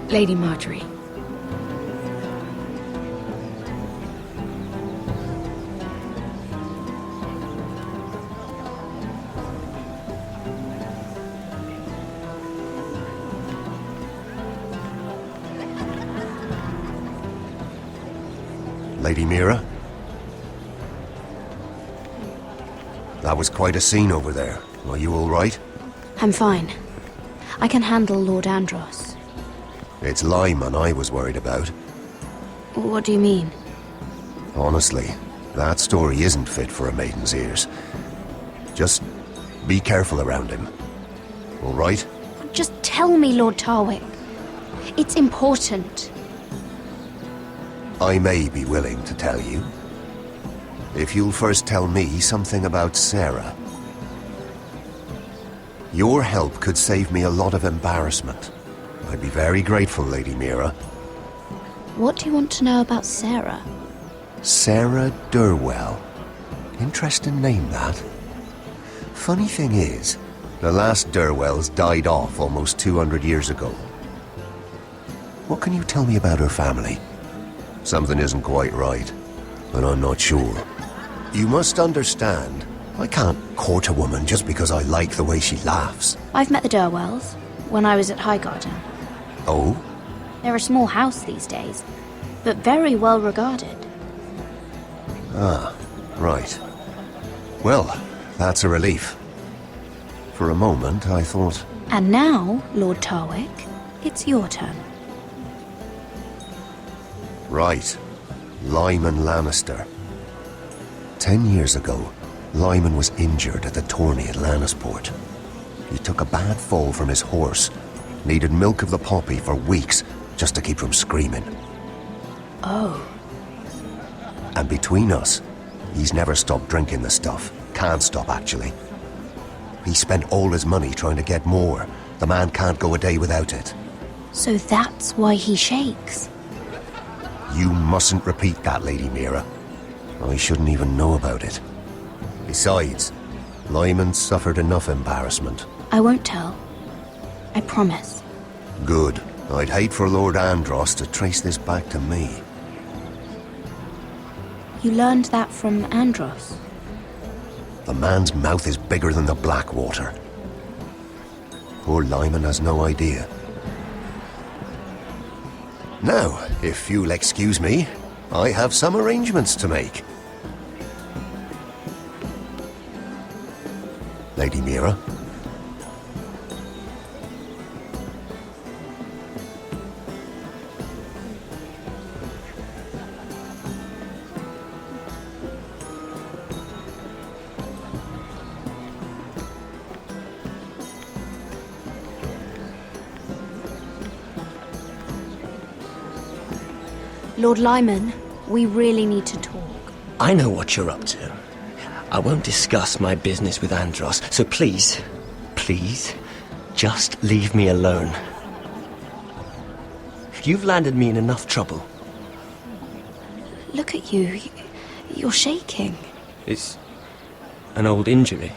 Lady Marjorie. Lady Mira? That was quite a scene over there. Are you all right? I'm fine. I can handle Lord Andros. It's Lyman I was worried about. What do you mean? Honestly, that story isn't fit for a maiden's ears. Just be careful around him. All right? Just tell me, Lord Tarwick. It's important. I may be willing to tell you. If you'll first tell me something about Sarah. Your help could save me a lot of embarrassment. I'd be very grateful, Lady Mira. What do you want to know about Sarah? Sarah Durwell. Interesting name, that. Funny thing is, the last Durwells died off almost 200 years ago. What can you tell me about her family? Something isn't quite right, and I'm not sure. You must understand, I can't court a woman just because I like the way she laughs. I've met the Durwells when I was at Highgarden. Oh? They're a small house these days, but very well regarded. Ah, right. Well, that's a relief. For a moment, I thought... And now, Lord Tarwick, it's your turn. Right. Lyman Lannister. 10 years ago, Lyman was injured at the tourney at Lannisport. He took a bad fall from his horse, needed milk of the poppy for weeks just to keep from screaming. Oh. And between us, he's never stopped drinking the stuff. Can't stop, actually. He spent all his money trying to get more. The man can't go a day without it. So that's why he shakes. You mustn't repeat that, Lady Mira. I shouldn't even know about it. Besides, Lyman suffered enough embarrassment. I won't tell. I promise. Good. I'd hate for Lord Andros to trace this back to me. You learned that from Andros? The man's mouth is bigger than the Blackwater. Poor Lyman has no idea. Now, if you'll excuse me, I have some arrangements to make. Lady Mira? Lord Lyman, we really need to talk. I know what you're up to. I won't discuss my business with Andros, so please, just leave me alone. You've landed me in enough trouble. Look at you. You're shaking. It's an old injury.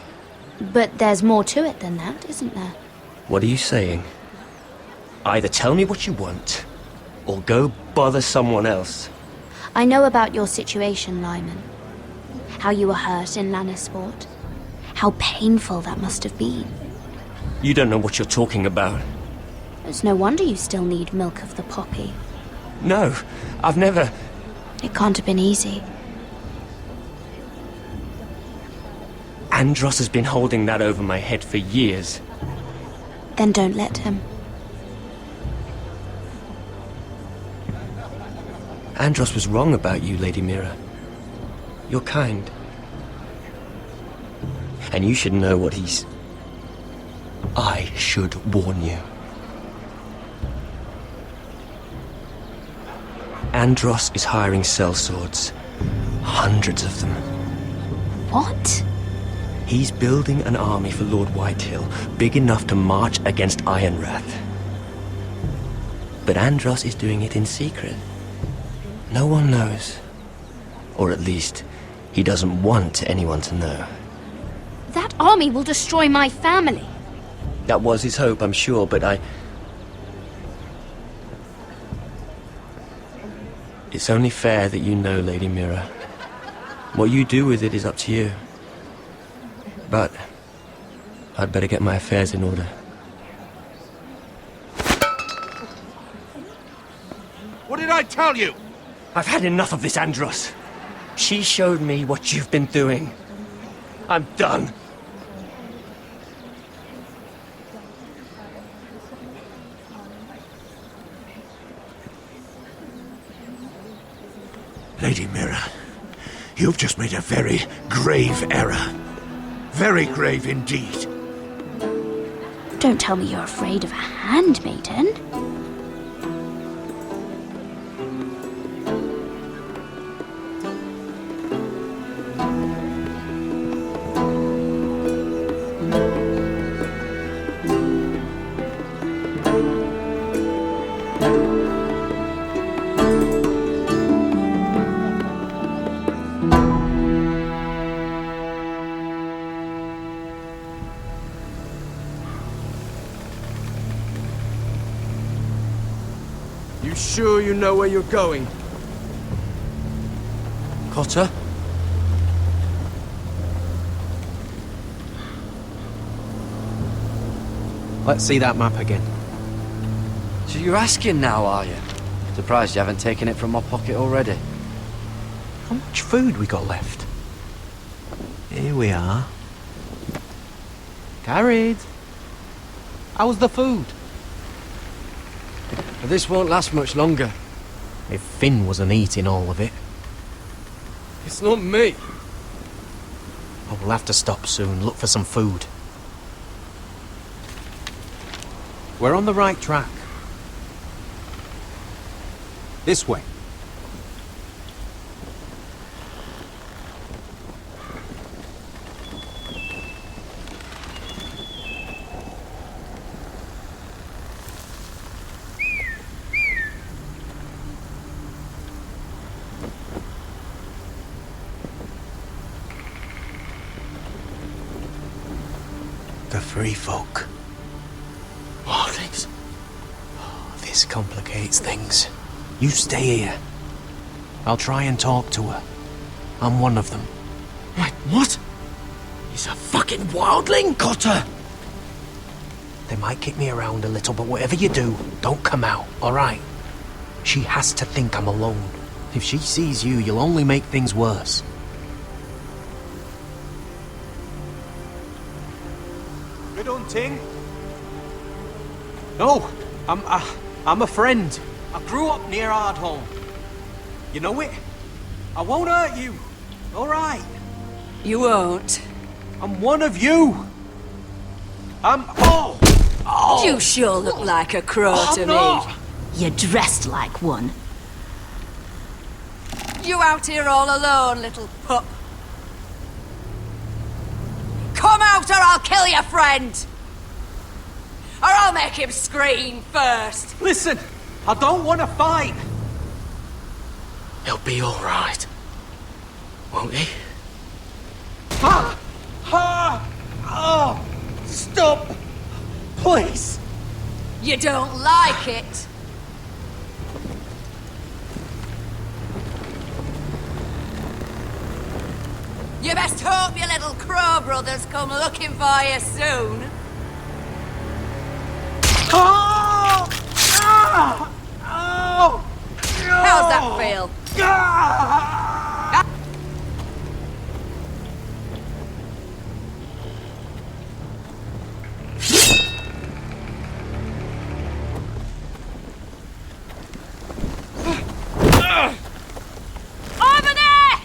But there's more to it than that, isn't there? What are you saying? Either tell me what you want, or go bother someone else. I know about your situation, Lyman. How you were hurt in Lannisport. How painful that must have been. You don't know what you're talking about. It's no wonder you still need milk of the poppy. No, I've never... It can't have been easy. Andros has been holding that over my head for years. Then don't let him. Andros was wrong about you, Lady Mira. You're kind. And you should know what he's... I should warn you. Andros is hiring sellswords. Hundreds of them. What? He's building an army for Lord Whitehill, big enough to march against Ironrath. But Andros is doing it in secret. No one knows. Or at least, he doesn't want anyone to know. That army will destroy my family. That was his hope, I'm sure, but It's only fair that you know, Lady Mira. What you do with it is up to you. But I'd better get my affairs in order. What did I tell you? I've had enough of this, Andros. She showed me what you've been doing. I'm done. Lady Mira, you've just made a very grave error. Very grave indeed. Don't tell me you're afraid of a handmaiden. You sure you know where you're going? Cotter? Let's see that map again. So you're asking now, are you? Surprised you haven't taken it from my pocket already. How much food we got left? Here we are. Carried. How's the food? But this won't last much longer. If Finn wasn't eating all of it. It's not me. Oh, we'll have to stop soon, look for some food. We're on the right track. This way. The free folk. Wildlings? Oh, this complicates things. You stay here. I'll try and talk to her. I'm one of them. Wait, what? He's a fucking wildling, Cotter! They might kick me around a little, but whatever you do, don't come out, alright? She has to think I'm alone. If she sees you, you'll only make things worse. Good hunting. No, I'm a friend. I grew up near Ardhorn. You know it? I won't hurt you. All right. You won't. I'm one of you. Oh! You sure look like a crow to not. me. You're dressed like one. You out here all alone, little pup? Come out or I'll kill your friend! Or I'll make him scream first! Listen, I don't want to fight. He'll be alright. Won't he? Oh! Stop! Please! You don't like it? You best hope your little crow brothers come looking for you soon. Oh! Ah! Oh! How's that feel? Ah! Over there!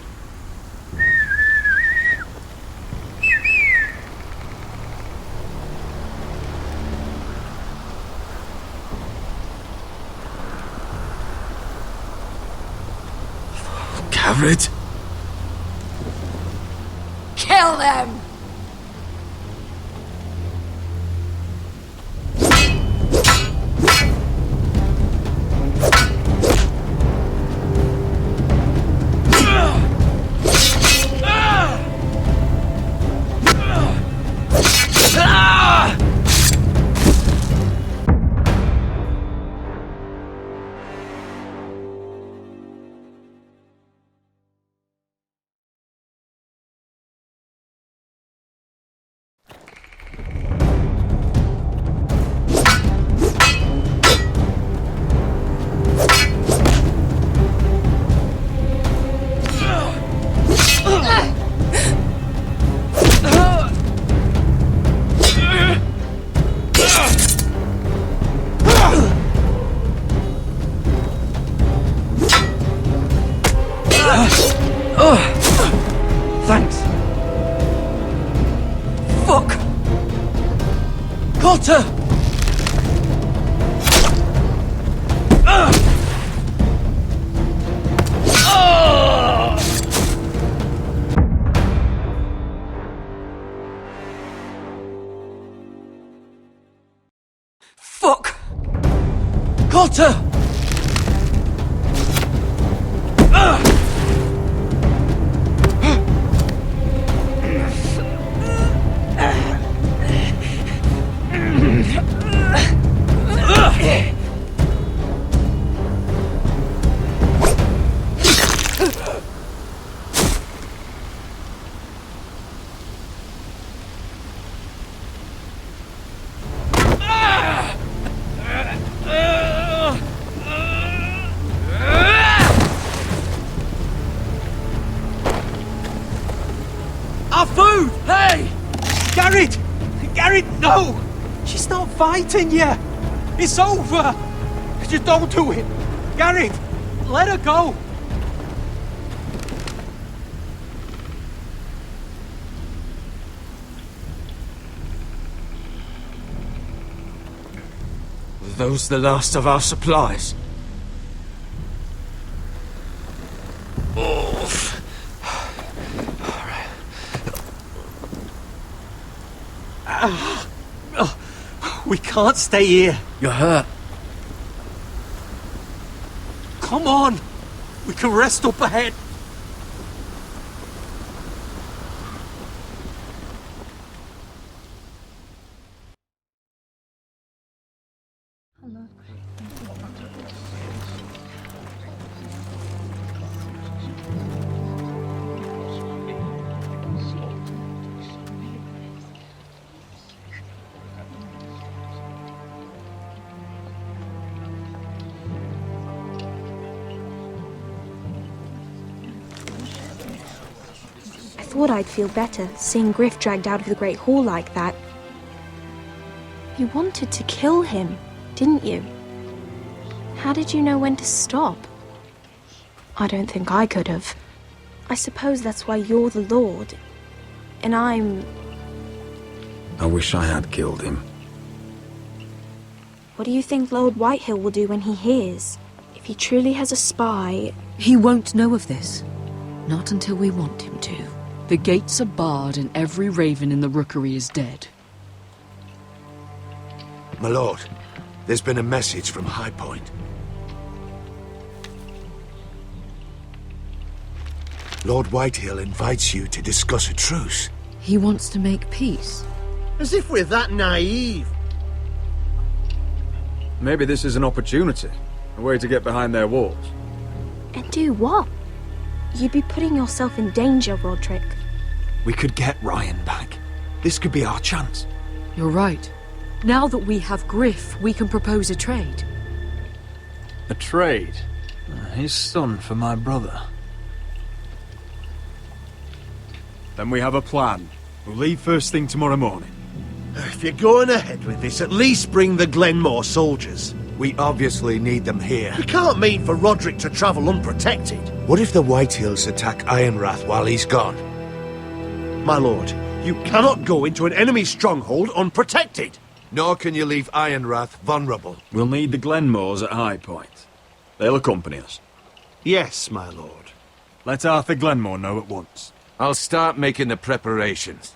Garrett? Kill them! Potter! Fuck! Potter! Our food! Hey! Garrett! Garrett, no! She's not fighting yet! It's over! Just don't do it! Garrett! Let her go! Were those the last of our supplies? We can't stay here. You're hurt. Come on! We can rest up ahead. I thought I'd feel better seeing Griff dragged out of the Great Hall like that. You wanted to kill him, didn't you? How did you know when to stop? I don't think I could have. I suppose that's why you're the Lord, and I'm... I wish I had killed him. What do you think Lord Whitehill will do when he hears? If he truly has a spy... He won't know of this. Not until we want him to. The gates are barred and every raven in the rookery is dead. My lord, there's been a message from High Point. Lord Whitehill invites you to discuss a truce. He wants to make peace. As if we're that naive. Maybe this is an opportunity. A way to get behind their walls. And do what? You'd be putting yourself in danger, Roderick. We could get Ryan back. This could be our chance. You're right. Now that we have Griff, we can propose a trade. A trade? His son for my brother. Then we have a plan. We'll leave first thing tomorrow morning. If you're going ahead with this, at least bring the Glenmore soldiers. We obviously need them here. You can't mean for Roderick to travel unprotected. What if the Whitehills attack Ironrath while he's gone? My lord, you cannot go into an enemy stronghold unprotected. Nor can you leave Ironrath vulnerable. We'll need the Glenmores at High Point. They'll accompany us. Yes, my lord. Let Arthur Glenmore know at once. I'll start making the preparations.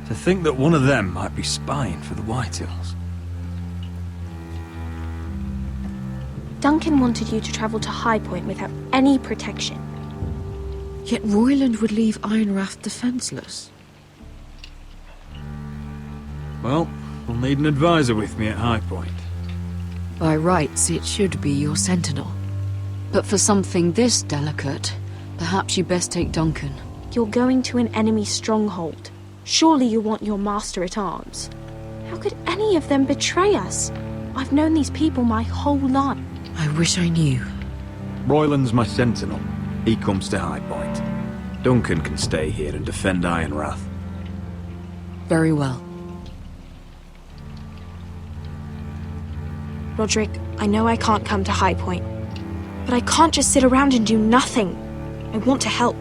To think that one of them might be spying for the Whitehills. Duncan wanted you to travel to High Point without any protection. Yet Royland would leave Ironrath defenseless. Well, we'll need an advisor with me at High Point. By rights, it should be your sentinel. But for something this delicate, perhaps you best take Duncan. You're going to an enemy stronghold. Surely you want your master-at-arms. How could any of them betray us? I've known these people my whole life. I wish I knew. Royland's my sentinel. He comes to High Point. Duncan can stay here and defend Ironrath. Very well. Roderick, I know I can't come to High Point, but I can't just sit around and do nothing. I want to help.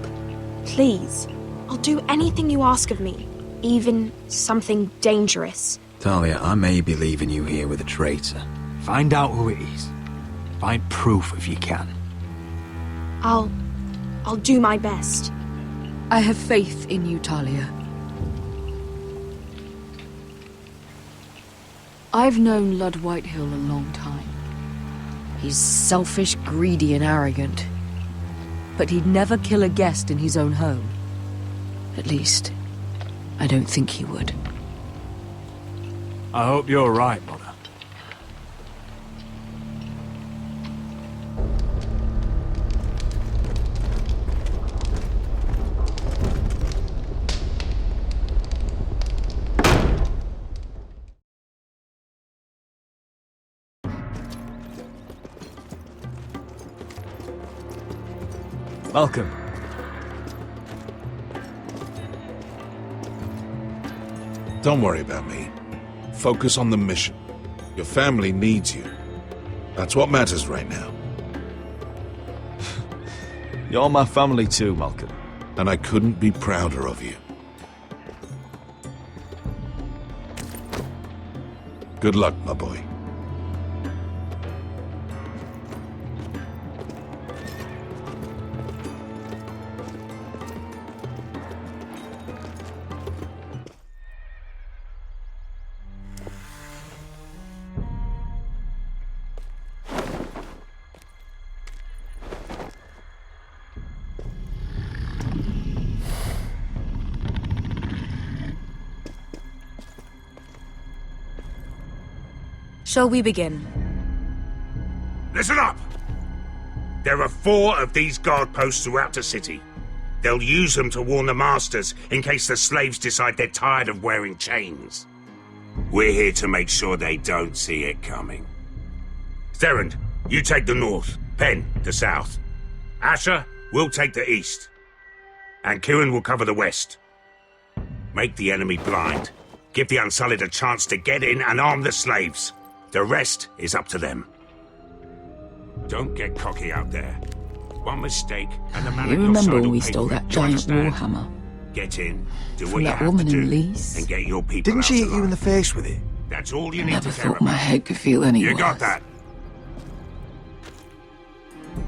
Please. I'll do anything you ask of me, even something dangerous. Talia, I may be leaving you here with a traitor. Find out who it is. Find proof if you can. I'll do my best. I have faith in you, Talia. I've known Lud Whitehill a long time. He's selfish, greedy, and arrogant. But he'd never kill a guest in his own home. At least, I don't think he would. I hope you're right, Mother. Welcome. Don't worry about me. Focus on the mission. Your family needs you. That's what matters right now. You're my family too, Malcolm. And I couldn't be prouder of you. Good luck, my boy. Shall we begin? Listen up! There are 4 of these guard posts throughout the city. They'll use them to warn the masters in case the slaves decide they're tired of wearing chains. We're here to make sure they don't see it coming. Therend, you take the north. Penn, the south. Asher, we'll take the east. And Kieran will cover the west. Make the enemy blind. Give the Unsullied a chance to get in and arm the slaves. The rest is up to them. Don't get cocky out there. One mistake and the man You at your remember side when will we pay stole for it. that You giant understand? warhammer? Get in, do From what you that have woman to in do, Leeds? and get your people Didn't out she hit alive. you in the face with it? That's all you I need never to care thought my about. head could feel any You worse. got that?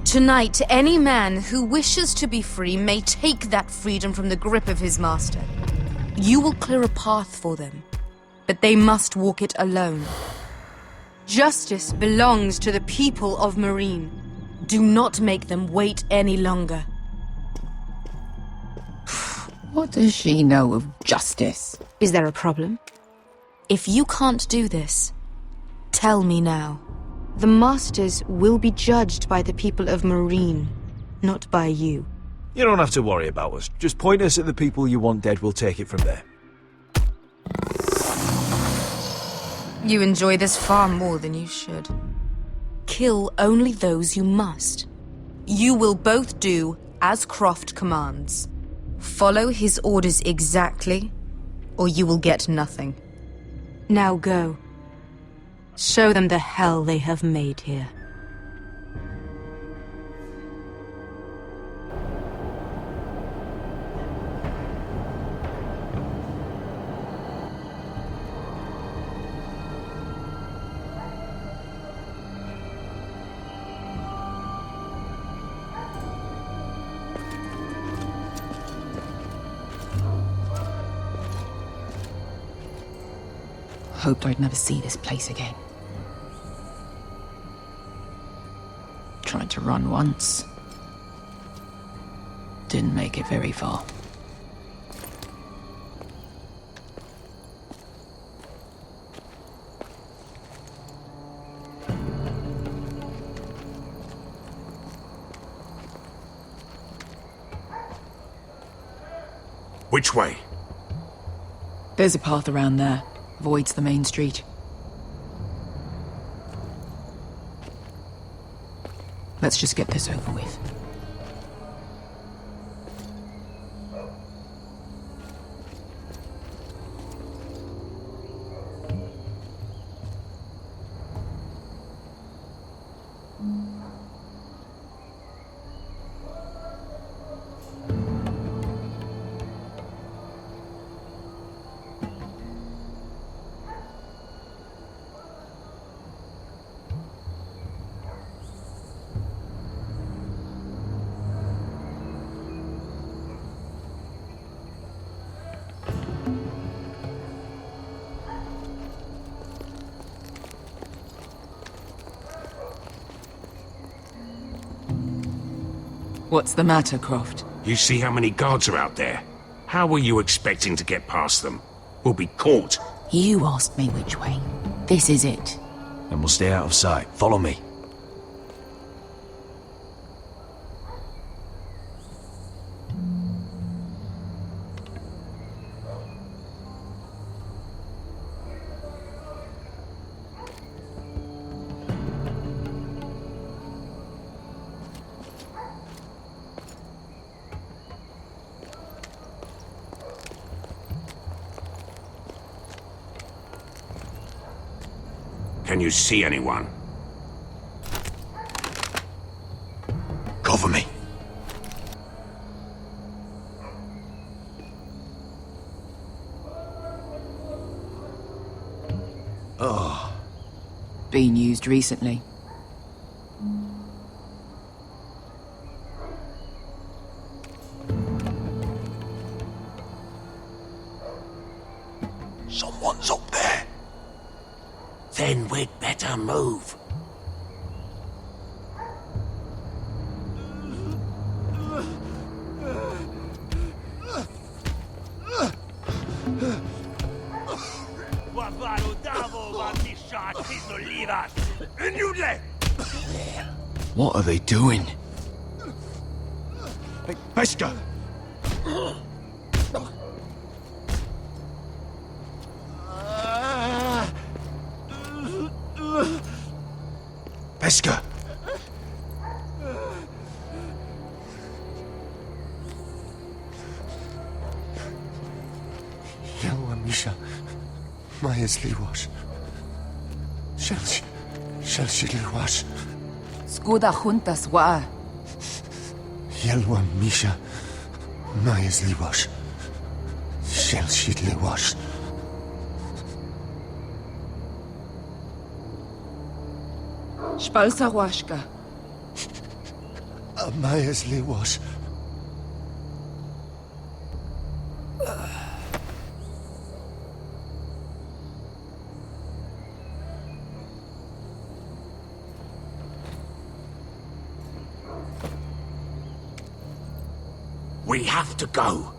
Tonight, any man who wishes to be free may take that freedom from the grip of his master. You will clear a path for them, but they must walk it alone. Justice belongs to the people of Marine. Do not make them wait any longer. What does she know of justice? Is there a problem? If you can't do this, tell me now. The Masters will be judged by the people of Marine, not by you. You don't have to worry about us. Just point us at the people you want dead, we'll take it from there. You enjoy this far more than you should. Kill only those you must. You will both do as Croft commands. Follow his orders exactly, or you will get nothing. Now go. Show them the hell they have made here. Hoped I'd never see this place again. Tried to run once. Didn't make it very far. Which way? There's a path around there. Voids the main street. Let's just get this over with. What's the matter, Croft? You see how many guards are out there? How were you expecting to get past them? We'll be caught. You asked me which way. This is it. Then we'll stay out of sight. Follow me. Can you see anyone? Cover me. Oh. Been used recently. Someone's up there. Then we'd better move. What are they doing? Hey, Pesca! Pesca! Yelwa Misha, Majes Liwash. Shelshi Liwash. Skuda juntas wa. Yelwa Misha, Majes Liwash. Shelshi Liwash. Spalsa washka. Majes Liwash. We have to go.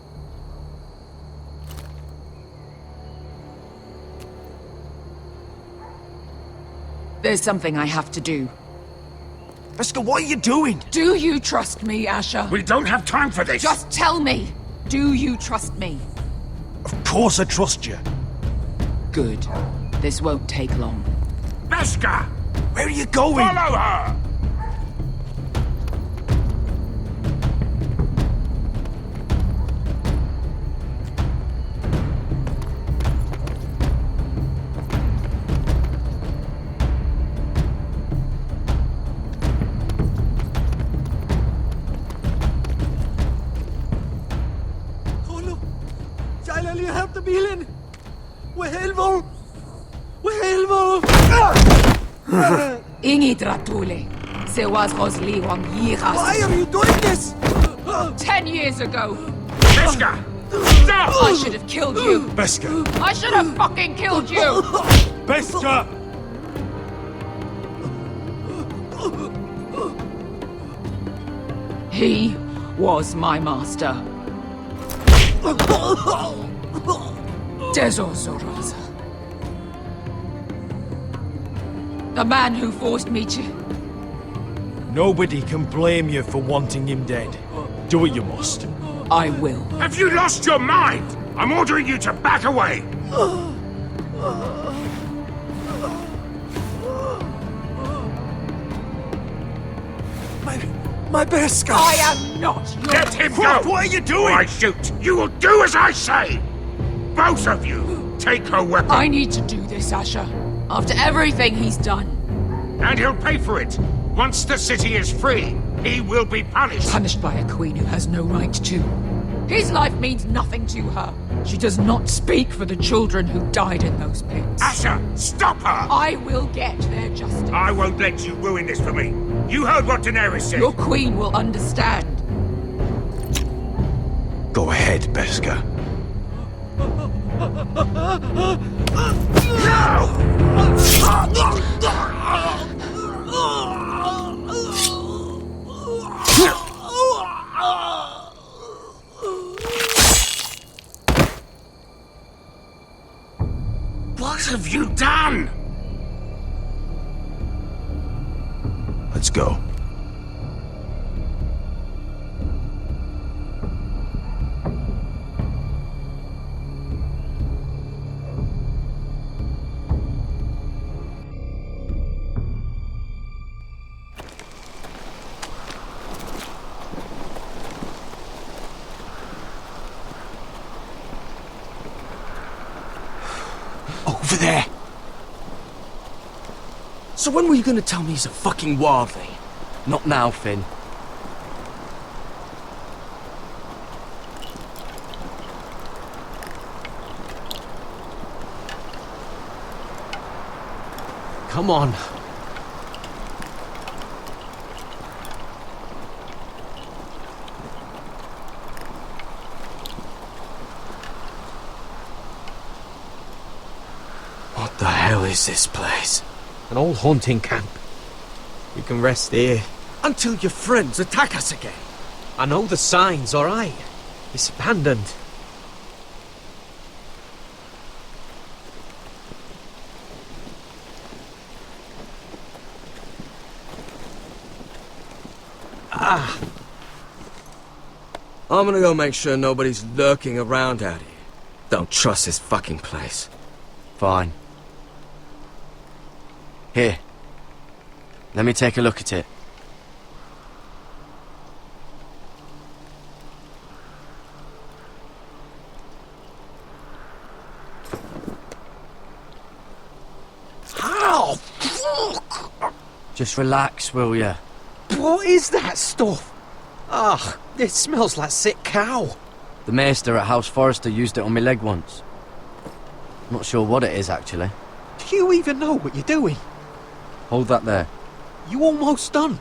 There's something I have to do. Pesca, what are you doing? Do you trust me, Asher? We don't have time for this. Just tell me. Do you trust me? Of course I trust you. Good. This won't take long. Pesca! Where are you going? Follow her! Ingi Dratule. Se was Rosli Wang Yiras. Why are you doing this? 10 years ago. Pesca! Stop! I should have killed you. Pesca! I should have fucking killed you. Pesca! He was my master. Dezor Zoraza. The man who forced me to... Nobody can blame you for wanting him dead. Do what you must. I will. Have you lost your mind? I'm ordering you to back away. My Pesca! I am not your... Let him Croft, go! what are you doing? Or I shoot! You will do as I say! Both of you! Take her weapon! I need to do this, Asher. After everything he's done. And he'll pay for it! Once the city is free, he will be punished! Punished by a queen who has no right to. His life means nothing to her. She does not speak for the children who died in those pits. Asher, stop her! I will get their justice. I won't let you ruin this for me. You heard what Daenerys said. Your queen will understand. Go ahead, Pesca. No! What have you done? Let's go. Over there! So when were you gonna tell me he's a fucking wildling? Not now, Finn. Come on. What the hell is this place? An old hunting camp. You can rest here. Until your friends attack us again. I know the signs, alright? It's abandoned. I'm gonna go make sure nobody's lurking around out here. Don't trust this fucking place. Fine. Here. Let me take a look at it. Ow! Fuck! Just relax, will ya? What is that stuff? Ugh, it smells like sick cow. The maester at House Forrester used it on my leg once. Not sure what it is, actually. Do you even know what you're doing? Hold that there. You almost done.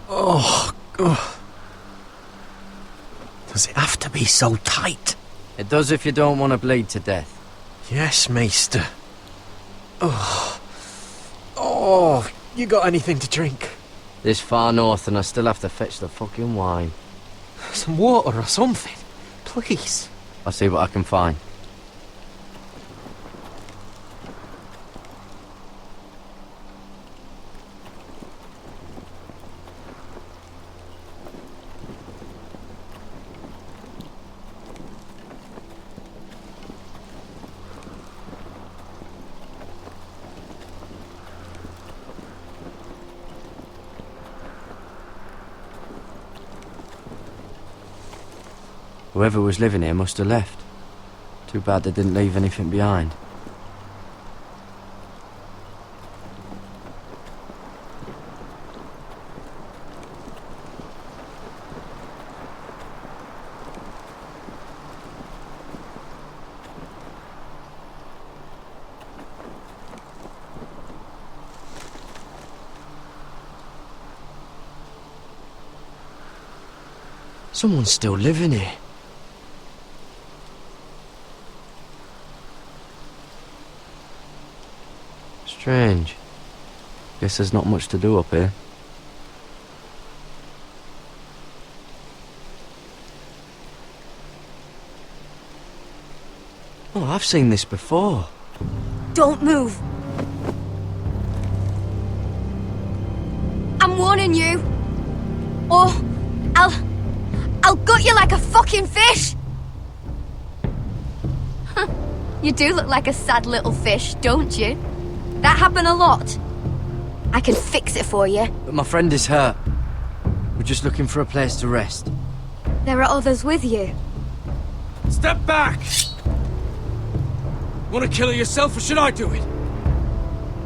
Oh, God. Does it have to be so tight? It does if you don't want to bleed to death. Yes, Maester. Oh. Oh, you got anything to drink? This far north and I still have to fetch the fucking wine. Some water or something, please. I'll see what I can find. Whoever was living here must have left. Too bad they didn't leave anything behind. Someone's still living here. Strange. Guess there's not much to do up here. Oh, I've seen this before. Don't move. I'm warning you. Or I'll gut you like a fucking fish. You do look like a sad little fish, don't you? That happen a lot. I can fix it for you. But my friend is hurt. We're just looking for a place to rest. There are others with you. Step back! Want to kill her yourself or should I do it?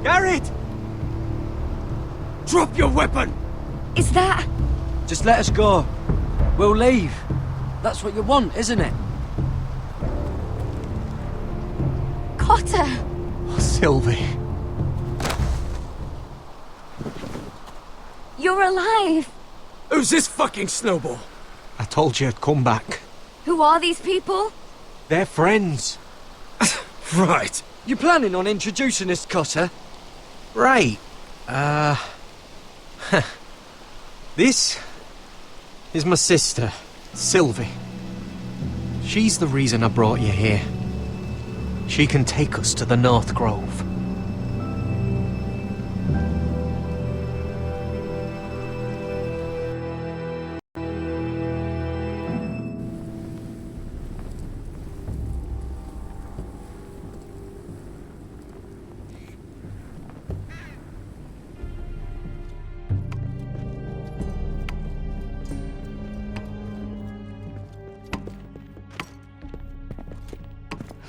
Garrett! Drop your weapon! Is that... Just let us go. We'll leave. That's what you want, isn't it? Cotter! Oh, Sylvie. You're alive. Who's this fucking snowball? I told you I'd come back. Who are these people? They're friends. Right. You planning on introducing us, Cotter? Right. This is my sister, Sylvie. She's the reason I brought you here. She can take us to the North Grove.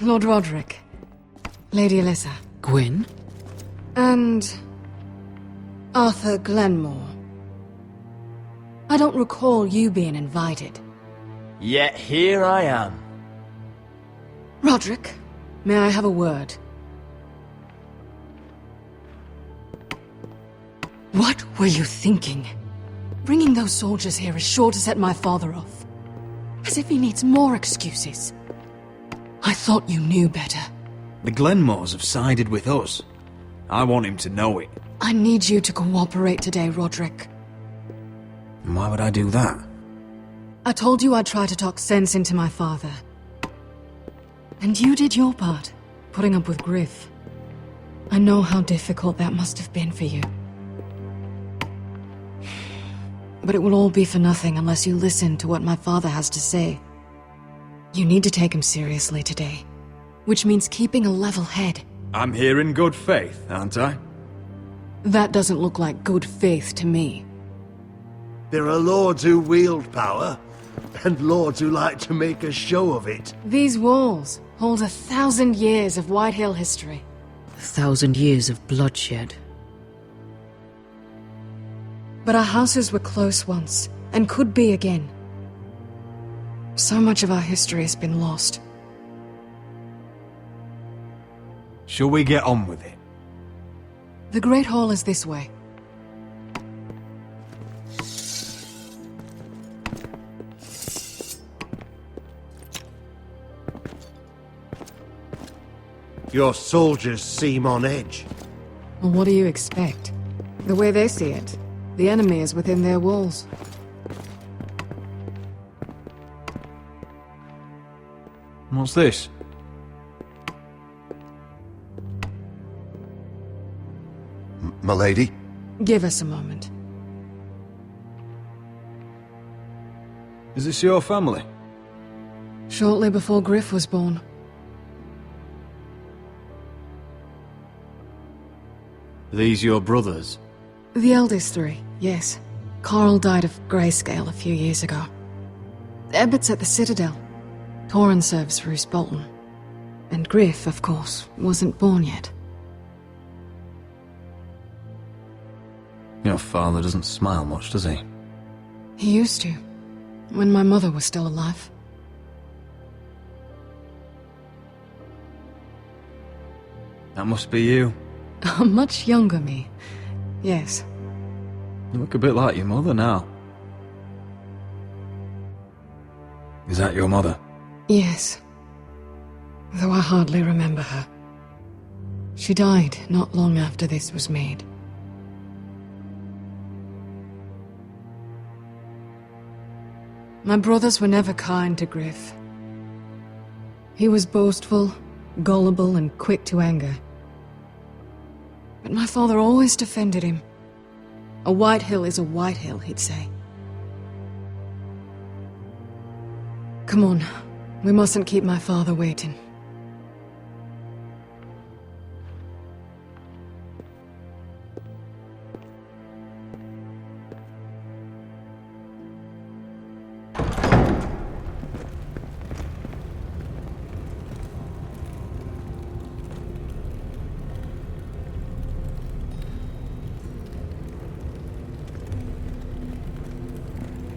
Lord Roderick, Lady Alyssa. Gwyn? And Arthur Glenmore. I don't recall you being invited. Yet here I am. Roderick, may I have a word? What were you thinking? Bringing those soldiers here is sure to set my father off. As if he needs more excuses. I thought you knew better. The Glenmores have sided with us. I want him to know it. I need you to cooperate today, Roderick. And why would I do that? I told you I'd try to talk sense into my father. And you did your part, putting up with Griff. I know how difficult that must have been for you. But it will all be for nothing unless you listen to what my father has to say. You need to take him seriously today, which means keeping a level head. I'm here in good faith, aren't I? That doesn't look like good faith to me. There are lords who wield power, and lords who like to make a show of it. These walls hold 1,000 years of Whitehill history. 1,000 years of bloodshed. But our houses were close once, and could be again. So much of our history has been lost. Shall we get on with it? The Great Hall is this way. Your soldiers seem on edge. Well, what do you expect? The way they see it, the enemy is within their walls. What's this? Milady? Give us a moment. Is this your family? Shortly before Griff was born. These your brothers? The eldest three, yes. Carl died of grayscale a few years ago. Ebbett's at the Citadel. Torrin serves Roose Bolton. And Griff, of course, wasn't born yet. Your father doesn't smile much, does he? He used to, when my mother was still alive. That must be you. A much younger me, yes. You look a bit like your mother now. Is that your mother? Yes. Though I hardly remember her. She died not long after this was made. My brothers were never kind to Griff. He was boastful, gullible, and quick to anger. But my father always defended him. A Whitehill is a Whitehill, he'd say. Come on, we mustn't keep my father waiting.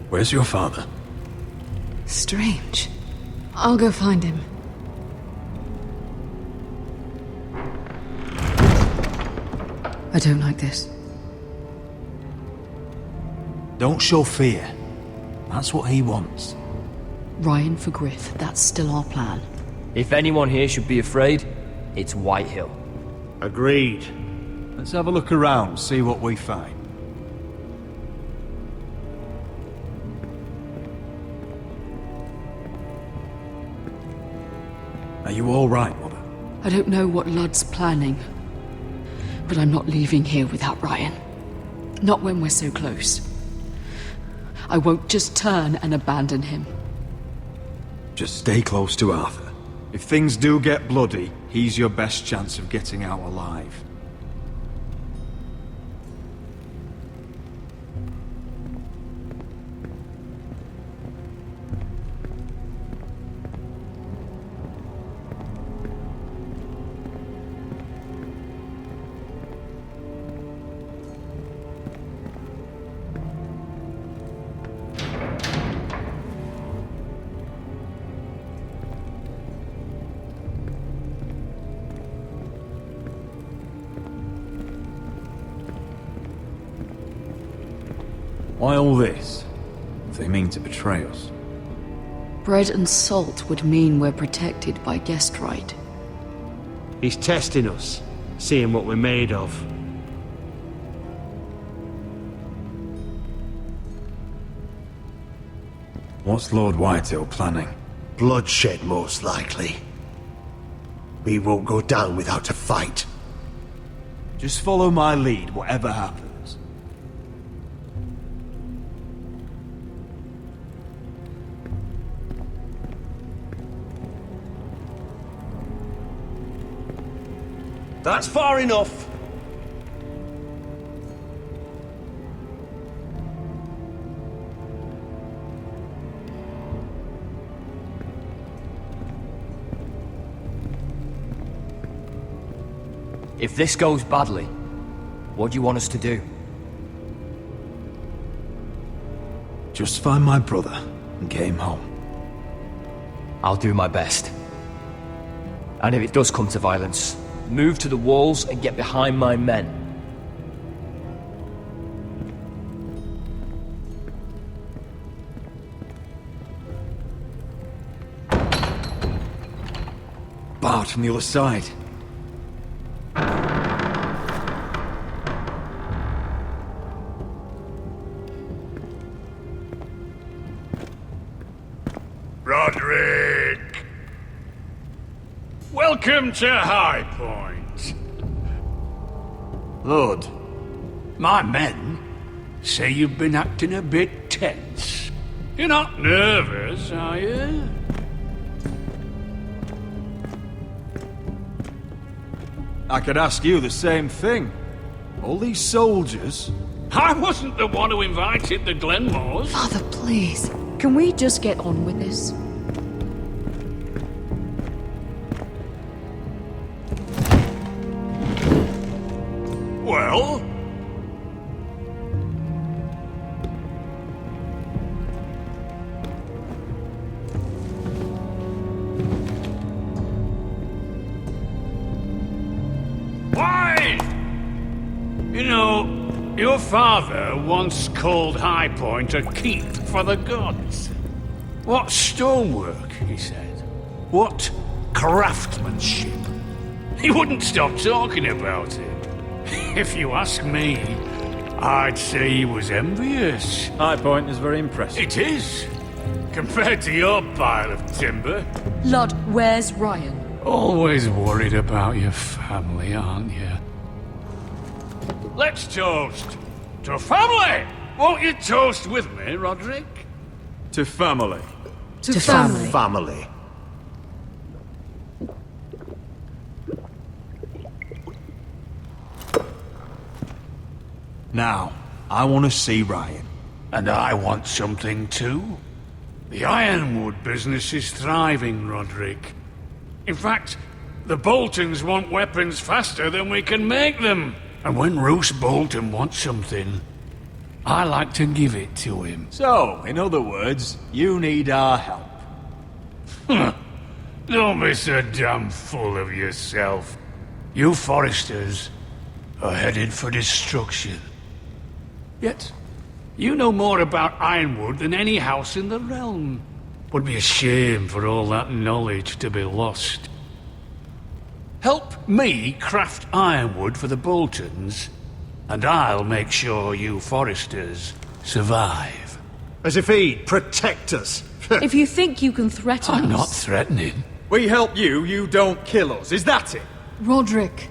Where's your father? Strange. I'll go find him. I don't like this. Don't show fear. That's what he wants. Ryan for Griff, that's still our plan. If anyone here should be afraid, it's Whitehill. Agreed. Let's have a look around, see what we find. Are you all right, Mother? I don't know what Ludd's planning, but I'm not leaving here without Ryan. Not when we're so close. I won't just turn and abandon him. Just stay close to Arthur. If things do get bloody, he's your best chance of getting out alive. Why all this? If they mean to betray us. Bread and salt would mean we're protected by guest right. He's testing us, seeing what we're made of. What's Lord Whitehill planning? Bloodshed, most likely. We won't go down without a fight. Just follow my lead, whatever happens. That's far enough. If this goes badly, what do you want us to do? Just find my brother and get him home. I'll do my best. And if it does come to violence, move to the walls and get behind my men. Barred from the other side. Roderick! Welcome to High Point. Lord, my men say you've been acting a bit tense. You're not nervous, are you? I could ask you the same thing. All these soldiers... I wasn't the one who invited the Glenmores. Father, please. Can we just get on with this? Well? Why? You know, your father once called High Point a keep for the gods. What stonework, he said. What craftsmanship. He wouldn't stop talking about it. If you ask me, I'd say he was envious. High Point is very impressive. It is. Compared to your pile of timber. Ludd, where's Ryan? Always worried about your family, aren't you? Let's toast. To family! Won't you toast with me, Roderick? To family. To family. Family. Now, I want to see Ryan. And I want something too. The Ironwood business is thriving, Roderick. In fact, the Boltons want weapons faster than we can make them. And when Roose Bolton wants something, I like to give it to him. So, in other words, you need our help. Don't be so damn full of yourself. You Foresters are headed for destruction. Yet, you know more about Ironwood than any house in the realm. Would be a shame for all that knowledge to be lost. Help me craft ironwood for the Boltons, and I'll make sure you Foresters survive. As if he'd protect us. If you think you can threaten us... I'm not threatening. We help you, you don't kill us. Is that it? Roderick,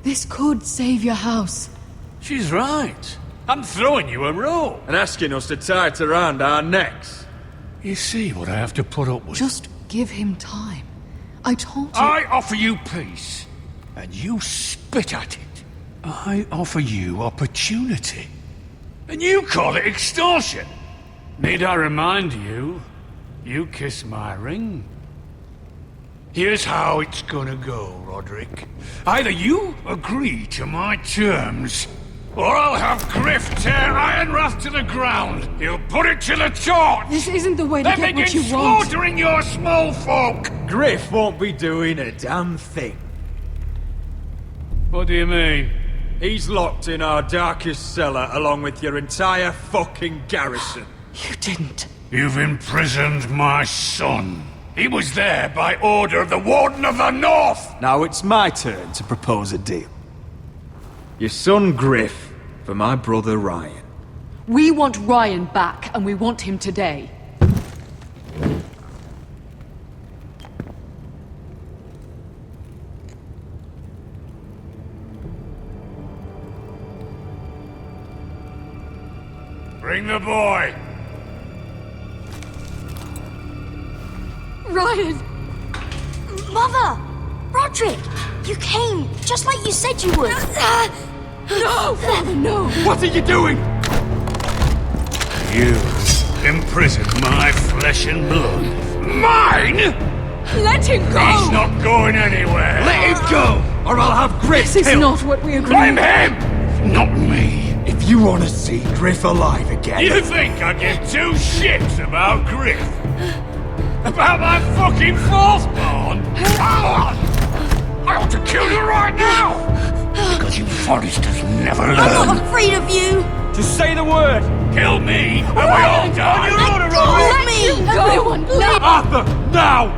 this could save your house. She's right. I'm throwing you a rope. And asking us to tie it around our necks. You see what I have to put up with? Just give him time. I told you... I offer you peace, and you spit at it. I offer you opportunity, and you call it extortion. Need I remind you, you kiss my ring? Here's how it's gonna go, Roderick. Either you agree to my terms, or I'll have Griff tear Ironrath to the ground. He'll put it to the torch. This isn't the way to then get what begin you want. slaughtering your small folk. Griff won't be doing a damn thing. What do you mean? He's locked in our darkest cellar along with your entire fucking garrison. You didn't. You've imprisoned my son. He was there by order of the Warden of the North! Now it's my turn to propose a deal. Your son Griff for my brother Ryan. We want Ryan back, and we want him today. Bring the boy! Ryan! Mother! Roderick! You came, just like you said you would! No! Father, no! What are you doing? You imprisoned my flesh and blood. Mine?! Let him go! He's not going anywhere! Let him go, or I'll have Griff This is killed! not what we agreed. Blame him! Not me! If you want to see Griff alive again... You think I give two shits about Griff? About my fucking fourth born? I ought to kill you right now! Because you Foresters never learn. I'm not afraid of you! Just say the word! Kill me, and we all die! Let me! Everyone, please! Arthur, now!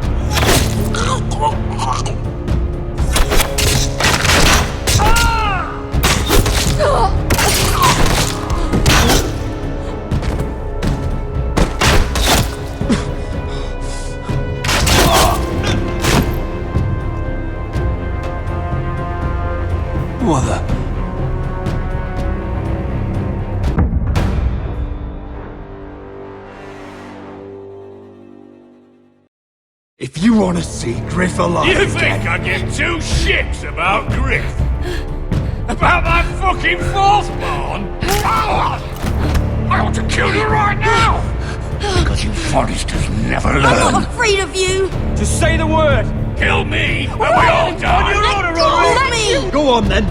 Mother. If you want to see Griff alive You again... think I give two shits about Griff? About my fucking fourth born? I ought to kill you right now! Because you Foresters never learn. I'm not afraid of you! Just say the word! Kill me, and we all die! Let me! Go on then!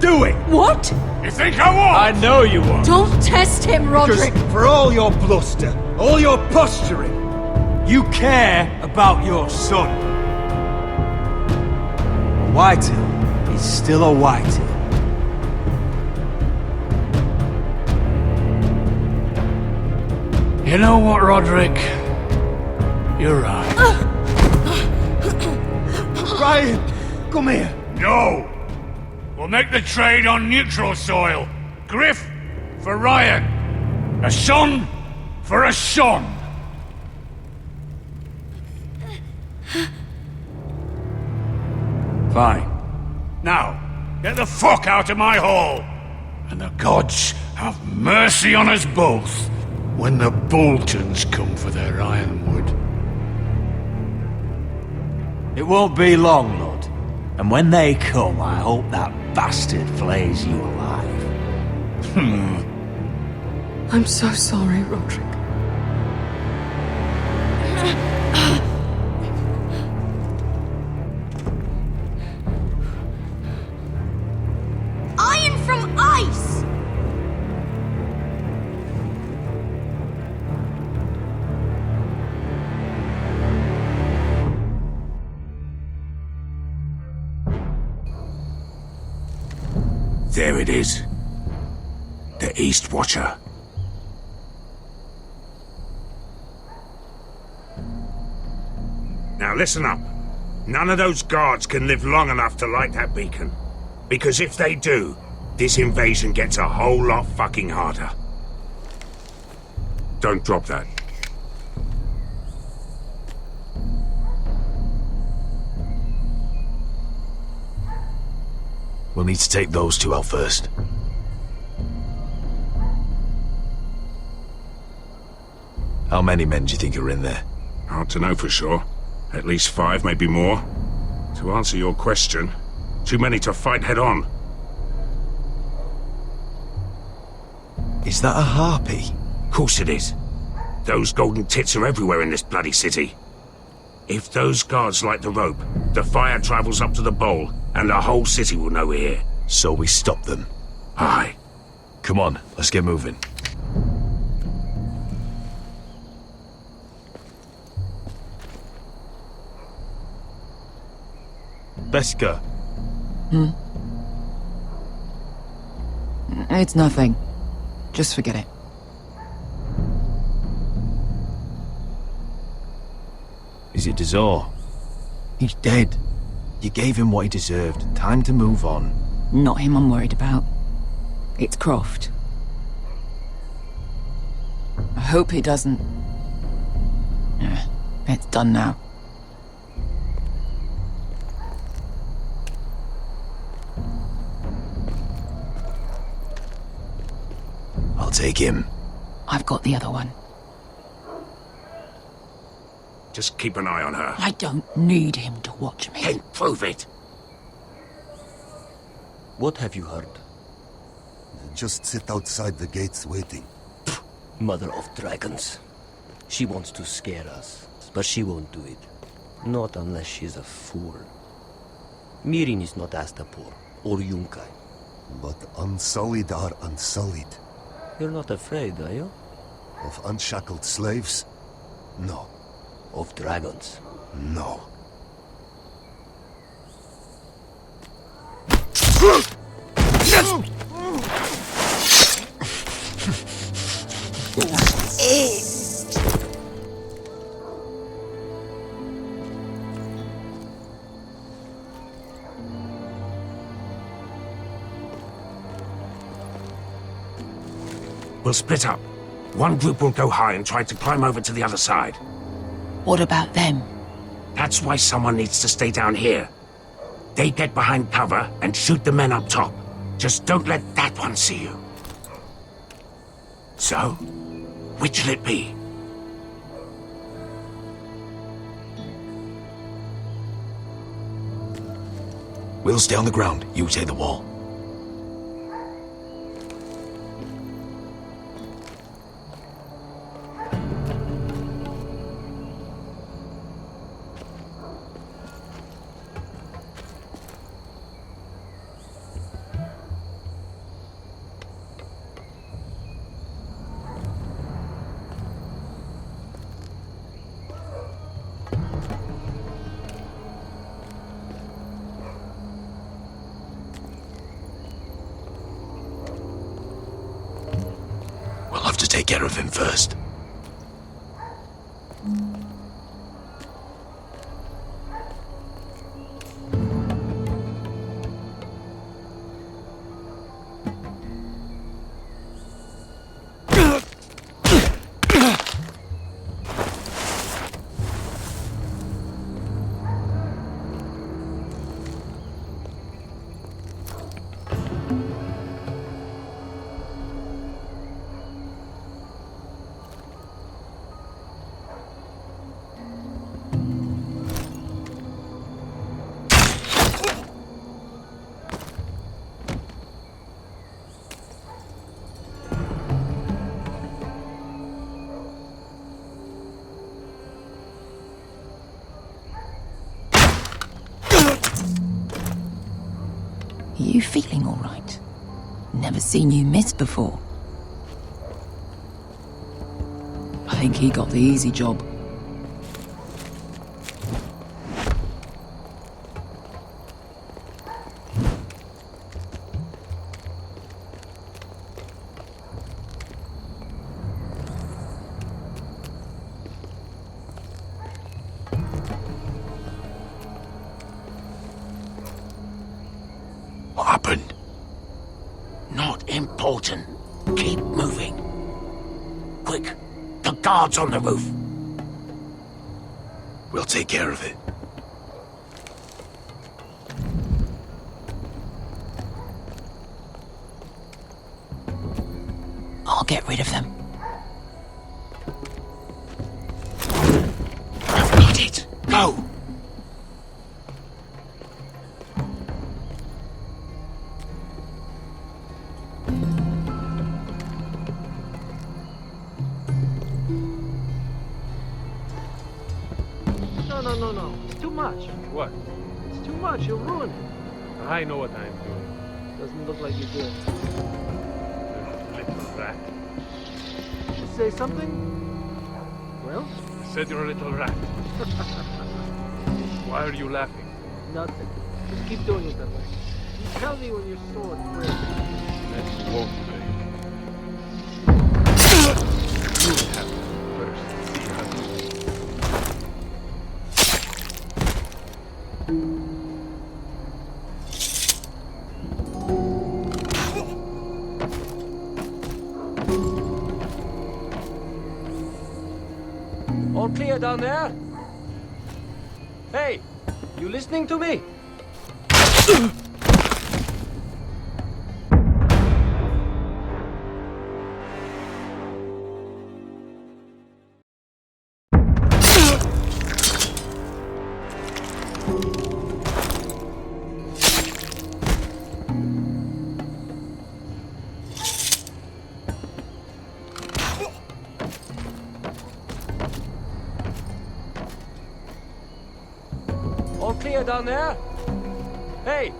Do it! What? You think I won't? I know you won't! Don't test him, Roderick! Because for all your bluster, all your posturing, you care about your son. Whitehill is still a Whitehill. You know what, Roderick? You're right. Ryan, come here. No! We'll make the trade on neutral soil. Griff for Ryan. A son for a son. Fine. Now, get the fuck out of my hall. And the gods have mercy on us both when the Boltons come for their ironwood. It won't be long, Lord. And when they come, I hope that bastard flays you alive. I'm so sorry, Roderick. Iron from ice! There it is. The East Watcher. Now listen up. None of those guards can live long enough to light that beacon. Because if they do, this invasion gets a whole lot fucking harder. Don't drop that. We'll need to take those two out first. How many men do you think are in there? Hard to know for sure. At least 5, maybe more. To answer your question, too many to fight head on. Is that a harpy? Course it is. Those golden tits are everywhere in this bloody city. If those guards light the rope, the fire travels up to the bowl, and the whole city will know we're here. So we stop them. Aye. Come on, let's get moving. Beska. It's nothing. Just forget it. Is it Dazor? He's dead. You gave him what he deserved. Time to move on. Not him I'm worried about. It's Croft. I hope he doesn't... It's done now. I'll take him. I've got the other one. Just keep an eye on her. I don't need him to watch me. Then prove it. What have you heard? Just sit outside the gates waiting. Mother of dragons. She wants to scare us, but she won't do it. Not unless she's a fool. Mirin is not Astapor or Yunkai. But unsullied are unsullied. You're not afraid, are you? Of unshackled slaves? No. Of dragons? No. We'll split up. One group will go high and try to climb over to the other side. What about them? That's why someone needs to stay down here. They get behind cover and shoot the men up top. Just don't let that one see you. So, which'll it be? We'll stay on the ground. You take the wall. We'll have to take care of him first. You feeling all right? Never seen you miss before. I think he got the easy job. What happened? Not important. Keep moving. Quick, the guards on the roof. We'll take care of it. I'll get rid of them. I've got it. Go! No. It's too much. What? It's too much. You'll ruin it. I know what I'm doing. Doesn't look like you do. Little rat. Did you say something? Well? I said you're a little rat. Why are you laughing? Nothing. Just keep doing it that way. You tell me when your sword breaks. That won't break. You have to first see how to. All clear down there? Hey, you listening to me? All clear down there? Hey!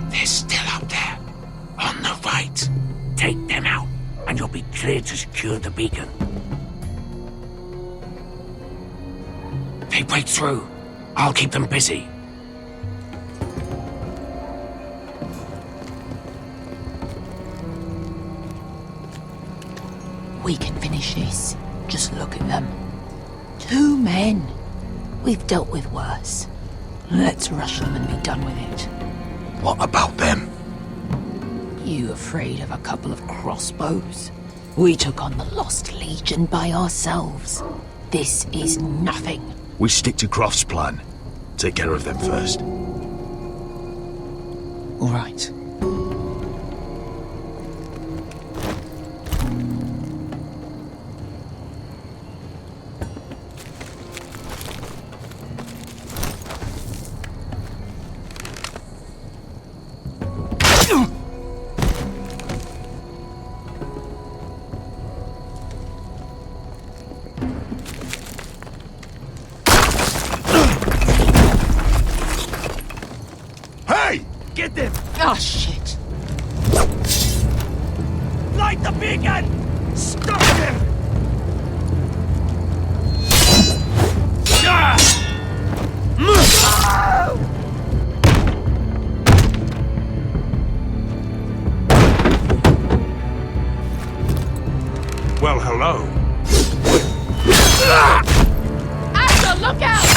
They're still up there. On the right. Take them out, and you'll be clear to secure the beacon. They break through. I'll keep them busy. We can finish this. Just look at them. 2 men. We've dealt with worse. Let's rush them and be done with it. What about them? You afraid of a couple of crossbows? We took on the Lost Legion by ourselves. This is nothing. We stick to Croft's plan. Take care of them first. All right. Get them! Oh, shit. Light the beacon! Stop them! Well, hello. Asher, look out!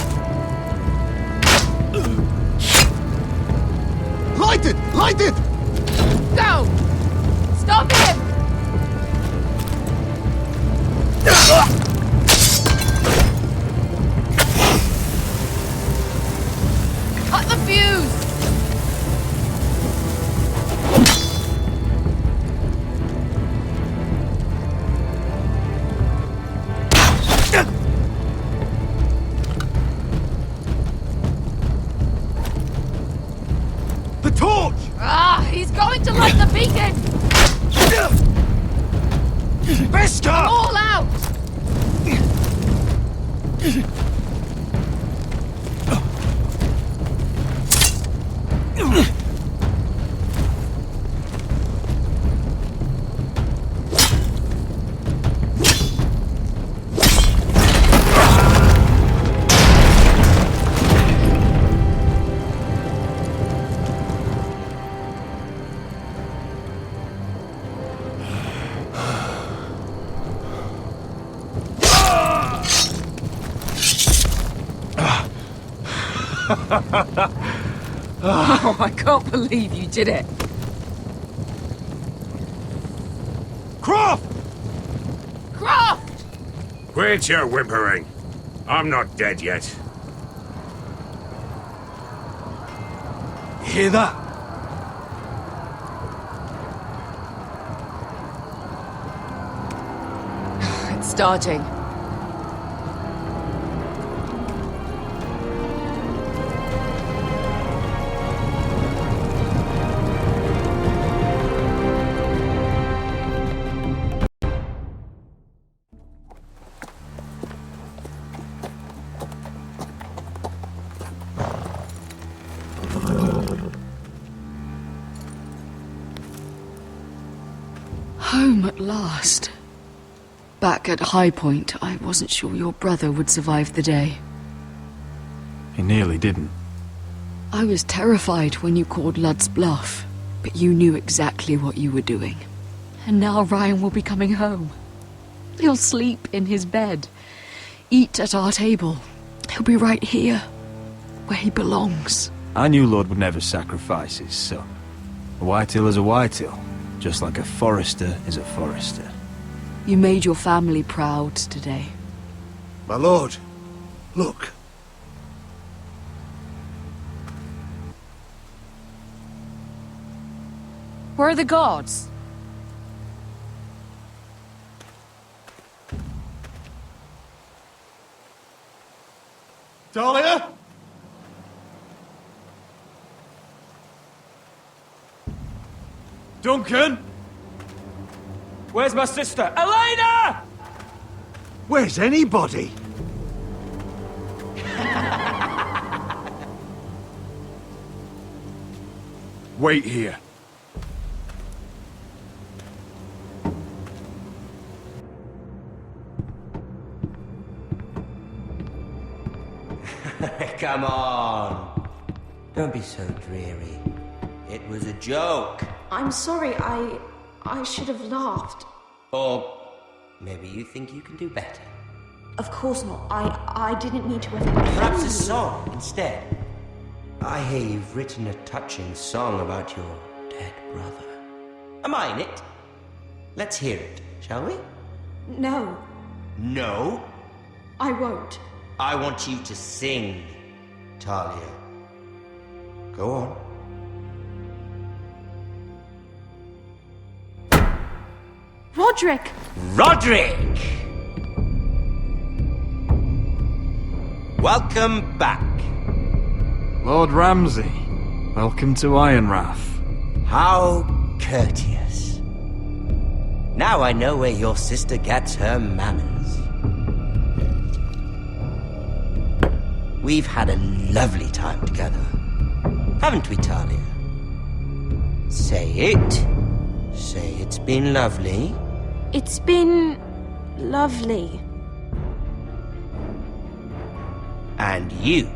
Light it! Light it! Go! Stop him! Cut the fuse! The torch! Ah, he's going to light the beacon! Bester! All out! Oh, I can't believe you did it. Croft! Croft! Quit your whimpering. I'm not dead yet. You hear that? It's starting. Home at last. Back at High Point, I wasn't sure your brother would survive the day. He nearly didn't. I was terrified when you called Ludd's bluff, but you knew exactly what you were doing. And now Ryan will be coming home. He'll sleep in his bed, eat at our table. He'll be right here, where he belongs. I knew Lord would never sacrifice his son. A Whitehill is a Whitehill, just like a Forester is a Forester. You made your family proud today. My lord, look. Where are the guards? Talia? Duncan? Where's my sister? Elena! Where's anybody? Wait here. Come on. Don't be so dreary. It was a joke. I'm sorry, I should have laughed. Or maybe you think you can do better. Of course not. I didn't mean to offend Perhaps you. a song instead. I hear you've written a touching song about your dead brother. Am I in it? Let's hear it, shall we? No, No? I won't. I want you to sing, Talia. Go on. Roderick! Roderick! Welcome back. Lord Ramsay, welcome to Ironrath. How courteous. Now I know where your sister gets her manners. We've had a lovely time together, haven't we, Talia? Say it. Say it's been lovely. It's been lovely. And you.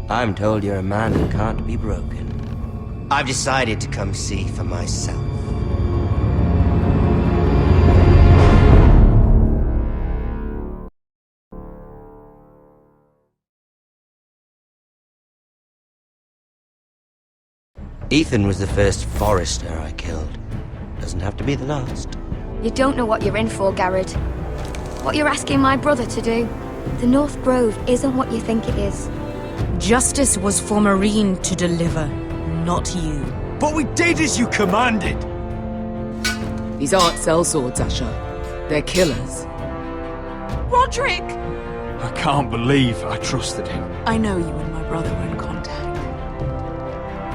I'm told you're a man who can't be broken. I've decided to come see for myself. Ethan was the first Forester I killed. Doesn't have to be the last. You don't know what you're in for, Garrett. What you're asking my brother to do. The North Grove isn't what you think it is. Justice was for Marine to deliver, not you. But we did as you commanded! These aren't sellswords, Asher. They're killers. Roderick! I can't believe I trusted him. I know you and my brother were in contact.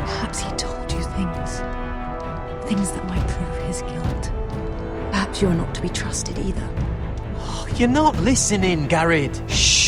Perhaps he told you things that might prove his guilt. Perhaps you're not to be trusted either. You're not listening, Garrett. Shh!